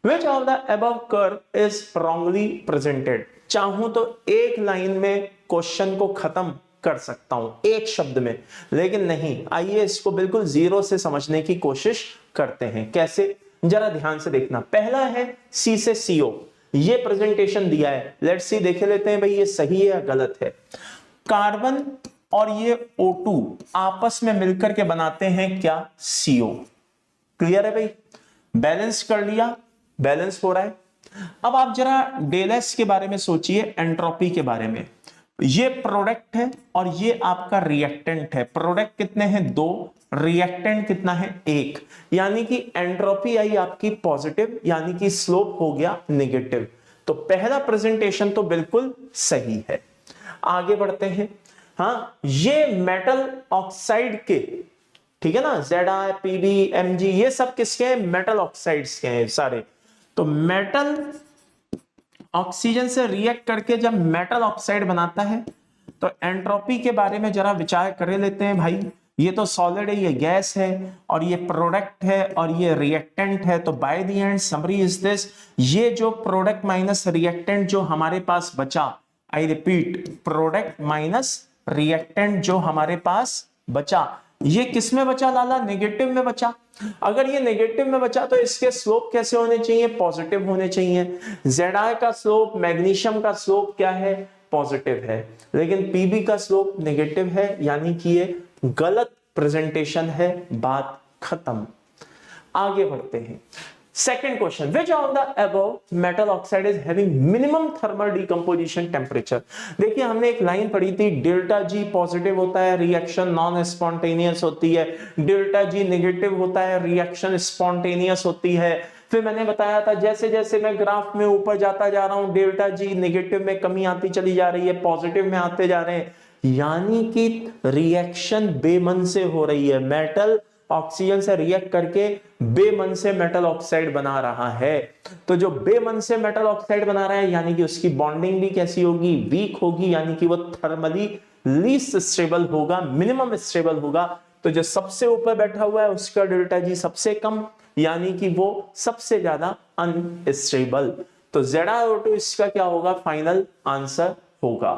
which of the above curve is wrongly presented। चाहूं तो एक लाइन में क्वेश्चन को खत्म कर सकता हूं एक शब्द में, लेकिन नहीं, आइए इसको बिल्कुल जीरो से समझने की कोशिश करते हैं। कैसे, जरा ध्यान से देखना। पहला है सी से सीओ, ये प्रेजेंटेशन दिया है, लेट्स सी, देख लेते हैं भाई ये सही है या गलत है। कार्बन और ये O2 आपस में मिलकर के बनाते हैं क्या, CO। क्लियर है भाई, बैलेंस कर लिया, बैलेंस हो रहा है। अब आप जरा डेल एस के बारे में सोचिए, एंट्रोपी के बारे में। ये प्रोडक्ट है और ये आपका रिएक्टेंट है। प्रोडक्ट कितने हैं, 2, रिएक्टेंट कितना है, 1, यानी कि एंट्रोपी आई आपकी पॉजिटिव, यानी कि स्लोप हो गया नेगेटिव। तो पहला प्रेजेंटेशन तो बिल्कुल सही है। आगे बढ़ते हैं। हाँ, ये मेटल ऑक्साइड के, ठीक है ना, ZI, PB, MG, ये सब किसके हैं, मेटल ऑक्साइड्स के हैं सारे। तो मेटल ऑक्सीजन से रिएक्ट करके जब मेटल ऑक्साइड बनाता है तो एंट्रोपी के बारे में जरा विचार कर लेते हैं भाई। ये तो सॉलिड है, ये गैस है, और ये प्रोडक्ट है और ये रिएक्टेंट है। तो by the end summary is this, ये जो प्रोडक्ट माइनस रिएक्टेंट जो हमारे पास बचा, I repeat, product minus reactant जो हमारे पास बचा, ये किस में बचा लाला, नेगेटिव में बचा। अगर ये नेगेटिव में बचा तो इसके स्लोप कैसे होने चाहिए, पॉजिटिव होने चाहिए। Zi का स्लोप, मैग्नीशियम का स्लोप क्या है, पॉजिटिव है, लेकिन Pb का स्लोप नेगेटिव है, यानी कि ये गलत प्रेजेंटेशन है, बात खत्म। आगे बढ़ते हैं। Second question, which of the above metal oxide is having minimum thermal decomposition temperature। देखिए हमने एक लाइन पढ़ी थी, डेल्टा जी पॉजिटिव होता है, रिएक्शन नॉन स्पॉन्टेनियस होती है, डेल्टा जी नेगेटिव होता है, रिएक्शन स्पॉन्टेनियस होती है। फिर मैंने बताया था जैसे जैसे मैं ग्राफ में ऊपर जाता जा रहा हूं, डेल्टा जी नेगेटिव में कमी आती चली जा रही है, पॉजिटिव में आते जा रहे हैं, यानी कि रिएक्शन बेमन से हो रही है। मेटल ऑक्सीजन से रिएक्ट करके बेमन से मेटल ऑक्साइड बना रहा है। तो जो बेमन से मेटल ऑक्साइड बना रहा है, यानी कि उसकी बॉन्डिंग भी कैसी होगी, वीक होगी, यानी कि वो थर्मली लीस्ट स्टेबल होगा, मिनिमम स्टेबल होगा। तो जो सबसे ऊपर बैठा हुआ है उसका डेल्टा जी सबसे कम, यानी कि वो सबसे ज्यादा अनस्टेबल। तो ZiO2 इसका क्या होगा, फाइनल आंसर होगा।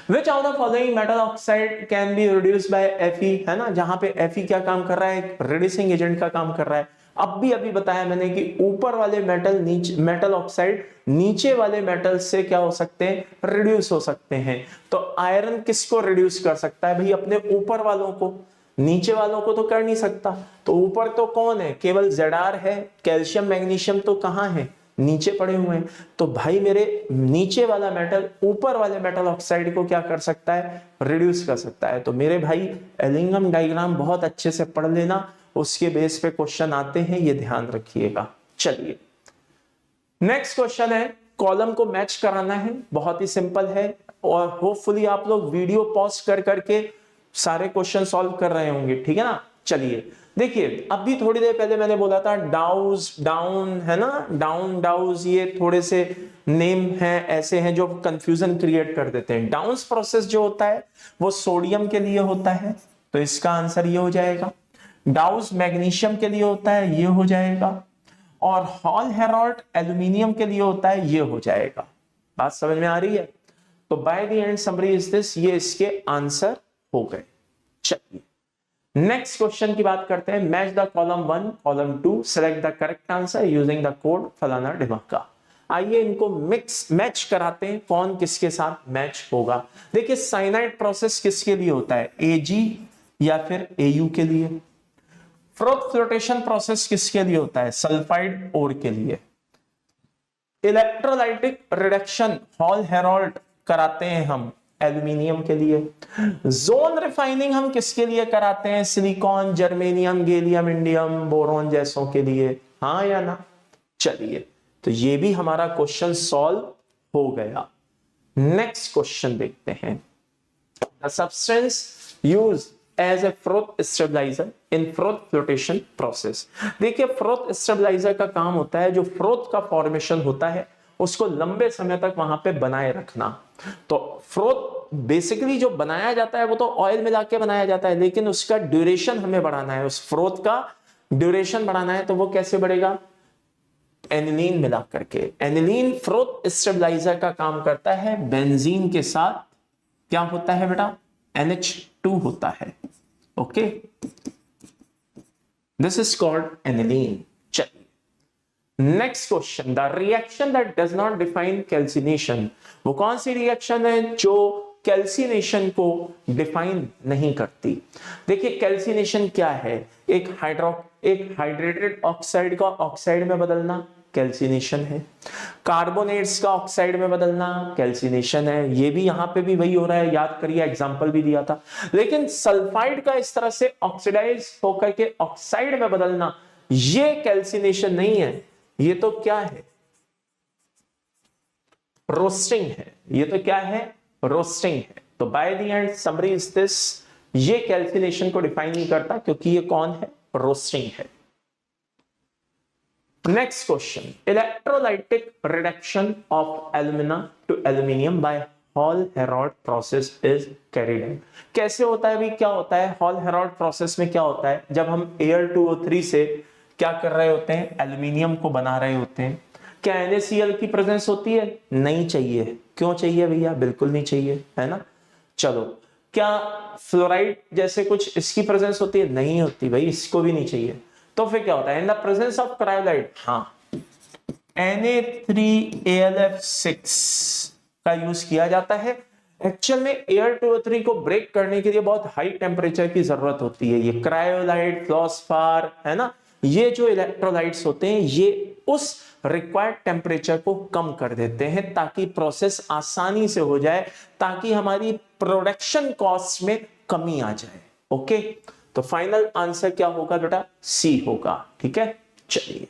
Which of the following metal oxide can be reduced by Fe, है ना, जहां पे Fe क्या काम कर रहा है, एक रिड्यूसिंग एजेंट का काम कर रहा है। अब भी अभी बताया मैंने कि ऊपर वाले मेटल नीचे मेटल ऑक्साइड नीचे वाले मेटल से क्या हो सकते हैं, रिड्यूस हो सकते हैं। तो आयरन किसको रिड्यूस कर सकता है भाई, अपने ऊपर वालों को, नीचे वालों को तो कर नहीं सकता। तो ऊपर तो कौन है, केवल Zr है, कैल्शियम मैग्नीशियम तो कहां है, नीचे पड़े हुए हैं। तो भाई मेरे नीचे वाला मेटल ऊपर वाले मेटल ऑक्साइड को क्या कर सकता है, रिड्यूस कर सकता है। तो मेरे भाई एलिंगम डायग्राम बहुत अच्छे से पढ़ लेना, उसके बेस पे क्वेश्चन आते हैं, ये ध्यान रखिएगा। चलिए नेक्स्ट क्वेश्चन है, कॉलम को मैच कराना है, बहुत ही सिंपल है, और होपफुली आप लोग वीडियो पॉज कर करके सारे क्वेश्चन सॉल्व कर रहे होंगे, ठीक है ना। चलिए देखिए, अभी थोड़ी देर पहले मैंने बोला था डाउज, डाउन, है ना, डाउन डाउज, ये थोड़े से नेम हैं ऐसे हैं जो कंफ्यूजन क्रिएट कर देते हैं। डाउन्स प्रोसेस जो होता है वो सोडियम के लिए होता है, तो इसका आंसर ये हो जाएगा। डाउज मैग्नीशियम के लिए होता है, ये हो जाएगा। और हॉल हेरॉल्ड एल्यूमिनियम के लिए होता है, ये हो जाएगा। बात समझ में आ रही है। तो by the end summary is this, ये इसके आंसर हो गए। चलिए नेक्स्ट क्वेश्चन की बात करते हैं। Match the column 1 column 2, select the correct answer using the code फलाना ढिमक्का। आइए इनको मिक्स मैच कराते हैं, कौन किसके साथ मैच होगा। देखिए साइनाइड प्रोसेस किसके लिए होता है, Ag या फिर Au के लिए। फ्रोथ फ्लोटेशन प्रोसेस किसके लिए होता है, सल्फाइड ओर के लिए। इलेक्ट्रोलाइटिक रिडक्शन हॉल हेरॉल्ड कराते हैं हम एल्यूमिनियम के लिए। जोन रिफाइनिंग हम किसके लिए कराते हैं? Silicon, germanium, gallium, indium, boron जैसों के लिए, हाँ या ना? चलिए, तो ये भी हमारा क्वेश्चन सॉल्व हो गया। नेक्स्ट क्वेश्चन देखते हैं। A substance used as a froth stabilizer in froth flotation process। देखिए, फ्रोथ स्टेबलाइजर का काम होता है जो फ्रोथ का फॉर्मेशन होता है उसको लंबे समय तक वहां पे बनाए रखना। तो फ्रोथ बेसिकली जो बनाया जाता है वो तो ऑयल मिला के बनाया जाता है, लेकिन उसका ड्यूरेशन हमें बढ़ाना है, उस फ्रोथ का ड्यूरेशन बढ़ाना है। तो वो कैसे बढ़ेगा? एनिलीन मिला करके। एनिलीन फ्रोथ स्टेबलाइजर का काम करता है बेंजीन के साथ। क्या होता है बेटा? NH2 होता है। Okay, this is called aniline. चलिए, next question, the reaction that does not define calcination. वो कौन सी रिएक्शन है जो कैल्सिनेशन को डिफाइन नहीं करती? देखिए, कैल्सिनेशन क्या है? एक हाइड्रेटेड ऑक्साइड का ऑक्साइड में बदलना कैल्सिनेशन है। कार्बोनेट्स का ऑक्साइड में बदलना कैल्सिनेशन है। ये भी यहां पे भी वही हो रहा है, याद करिए, एग्जांपल भी दिया था। लेकिन सल्फाइड का इस तरह से ऑक्सीडाइज होकर के ऑक्साइड में बदलना, ये कैल्सिनेशन नहीं है। ये तो क्या है? रोस्टिंग है। ये तो क्या है? रोस्टिंग है। तो by the end summary is this, ये कैल्सिनेशन को डिफाइन नहीं करता क्योंकि ये कौन है? रोस्टिंग है। Next question, electrolytic reduction of alumina to aluminium by Hall Heroult process is carried out. कैसे होता है? भी क्या होता है हॉल हेरॉल्ड प्रोसेस में? क्या होता है जब हम Al2O3 से क्या कर रहे होते हैं? एल्यूमिनियम को बना रहे होते हैं। क्या NaCl की प्रेजेंस होती है? नहीं चाहिए। क्यों चाहिए भैया? बिल्कुल नहीं चाहिए, है ना। चलो, क्या फ्लोराइड जैसे कुछ इसकी प्रेजेंस होती है? नहीं होती भाई, इसको भी नहीं चाहिए। तो फिर क्या होता है? In the presence of cryolite, हाँ, Na3AlF6 का यूज किया जाता है। एक्चुअल में Al2O3 को ब्रेक करने के लिए बहुत हाई टेम्परेचर की जरूरत होती है। ये क्रायोलाइट, फ्लोस्फार, है ना, ये जो इलेक्ट्रोलाइट्स होते हैं ये उस रिक्वायर्ड टेम्परेचर को कम कर देते हैं ताकि प्रोसेस आसानी से हो जाए, ताकि हमारी प्रोडक्शन कॉस्ट में कमी आ जाए। ओके, तो फाइनल आंसर क्या होगा बेटा? सी होगा। ठीक है, चलिए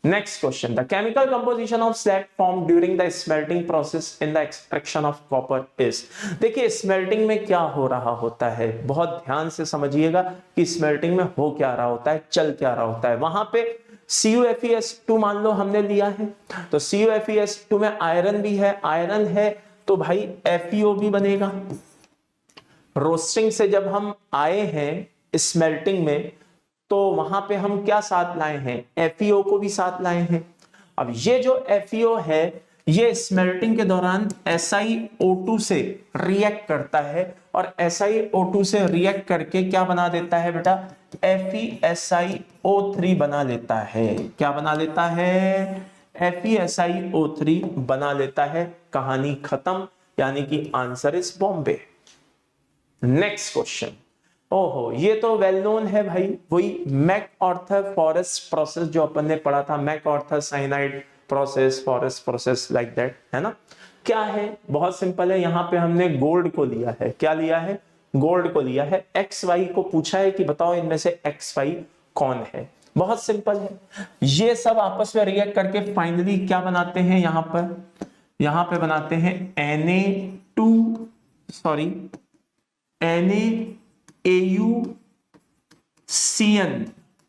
next question, the chemical composition of slag formed during the smelting process in the extraction of copper is। देखिए, स्मेल्टिंग में क्या हो रहा होता है, बहुत ध्यान से समझिएगा कि स्मेल्टिंग में हो क्या रहा होता है, चल क्या रहा होता है। वहां पे CuFeS2 मान लो हमने लिया है, तो CuFeS2 में आयरन भी है, आयरन है तो भाई FeO भी बनेगा। रोस्टिंग से जब हम आए हैं स्मेल्टिंग में, तो वहां पे हम क्या साथ लाए हैं? FeO को भी साथ लाए हैं। अब ये जो FeO है ये स्मेल्टिंग के दौरान SiO2 से रिएक्ट करता है और SiO2 से रिएक्ट करके क्या बना देता है बेटा? FeSiO3 बना लेता है। क्या बना लेता है? FeSiO3 बना लेता है। कहानी खत्म, यानी कि answer is Bombay. Next question, ओहो, ये तो वेल नोन है भाई, वही मैकआर्थर फॉरेस्ट प्रोसेस जो अपन ने पढ़ा था, MacArthur cyanide process, forest process, like that, है ना। क्या है? बहुत सिंपल है। यहां पे हमने गोल्ड को लिया है। क्या लिया है? गोल्ड को लिया है। XY को पूछा है कि बताओ इनमें से XY कौन है। बहुत सिंपल है, ये सब आपस में रिएक्ट करके फाइनली क्या बनाते हैं? यहां पे बनाते हैं NaAuCN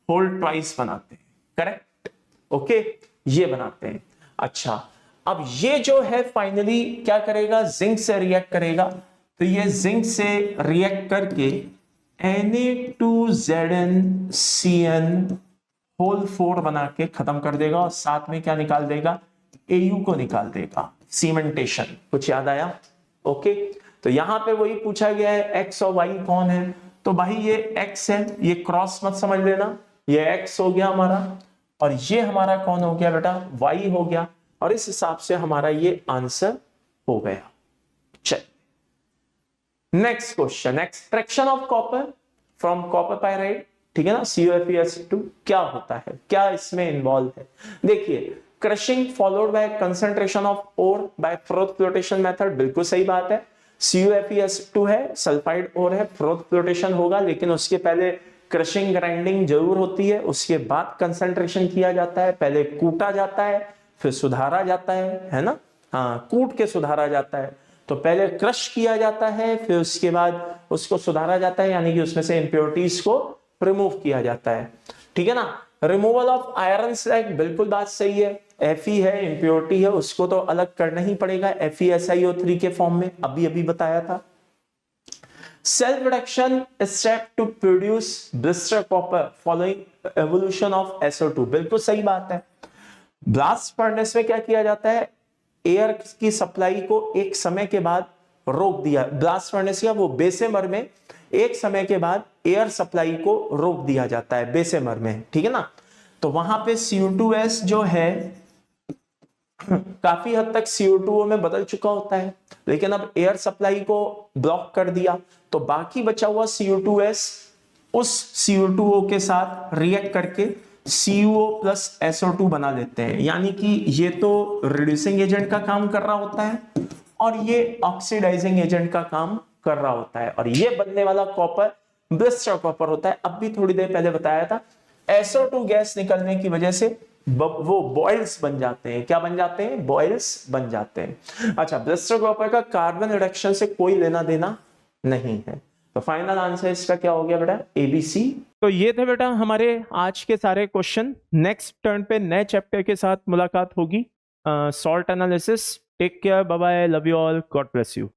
होल ट्वाइस बनाते हैं। करेक्ट, ओके, ये बनाते हैं। अच्छा, अब ये जो है फाइनली क्या करेगा? जिंक से रिएक्ट करेगा। तो ये जिंक से रिएक्ट करके Na2ZnCN होल 4 बना के खत्म कर देगा और साथ में क्या निकाल देगा? Au को निकाल देगा। सीमेंटेशन, कुछ याद आया? ओके, तो यहां पे वही पूछा गया है X और Y कौन है। तो भाई ये X है, ये क्रॉस मत समझ लेना, ये X हो गया हमारा और ये हमारा कौन हो गया बेटा? Y हो गया। और इस हिसाब से हमारा ये आंसर हो गया। चल next question, extraction of copper from copper pyrite, ठीक है ना, CuFeS2 क्या होता है, क्या इसमें इन्वॉल्व है? देखिए, crushing followed by concentration of ore by froth flotation method, बिल्कुल सही बात है। CuFeS2 है, सल्फाइड और है, फ्रोथ फ्लोटेशन होगा, लेकिन उसके पहले क्रशिंग ग्राइंडिंग जरूर होती है, उसके बाद कंसंट्रेशन किया जाता है, पहले कूटा जाता है फिर सुधारा जाता है ना। हाँ, कूट के सुधारा जाता है, तो पहले क्रश किया जाता है फिर उसके बाद उसको सुधारा जाता है, यानी कि उसमें से इंप्योरिटीज को रिमूव किया जाता है, ठीक है ना। रिमूवल ऑफ आयरन स्लैग, बिल्कुल बात सही है, Fe है, इंप्योरिटी है, उसको तो अलग करना ही पड़ेगा FeSiO3 के फॉर्म में, अभी बताया था। Self reduction step to produce blister copper following evolution of SO2, बिल्कुल सही बात है। ब्लास्ट फर्नेस में क्या किया जाता है, एयर की सप्लाई को एक समय के बाद रोक दिया, ब्लास्ट फर्नेस या वो बेसेमर में एक समय के बाद एयर सप्लाई को रोक दिया जाता है बेसेमर में, ठीक है ना। तो वहां पे CO2s जो है काफी हद तक CO2 में बदल चुका होता है, लेकिन अब एयर सप्लाई को ब्लॉक कर दिया तो बाकी बचा हुआ CO2s उस CO2O के साथ रिएक्ट करके CuO प्लस SO2 बना लेते हैं, यानी कि ये तो रिड्यूसिंग एजेंट का काम कर रहा होता है और ये ऑक्सीडाइजिंग एजेंट का काम कर रहा होता है, और ये बनने वाला कॉपर ब्लिस्टर कॉपर होता है। अब भी थोड़ी देर पहले बताया था, SO2 गैस निकलने की वजह से वो बॉइल्स बन जाते हैं, क्या बन जाते हैं, बॉइल्स बन जाते हैं। अच्छा, ब्लिस्टर कॉपर का कार्बन रिडक्शन से कोई लेना देना नहीं है, तो फाइनल आंसर इसका क्या हो गया बेटा, ABC। तो ये थे बेटा हमारे आज के सारे क्वेश्चन। नेक्स्ट टर्न पे नए चैप्टर के साथ मुलाकात होगी, salt analysis. Take care, bye bye, love you all, God bless you.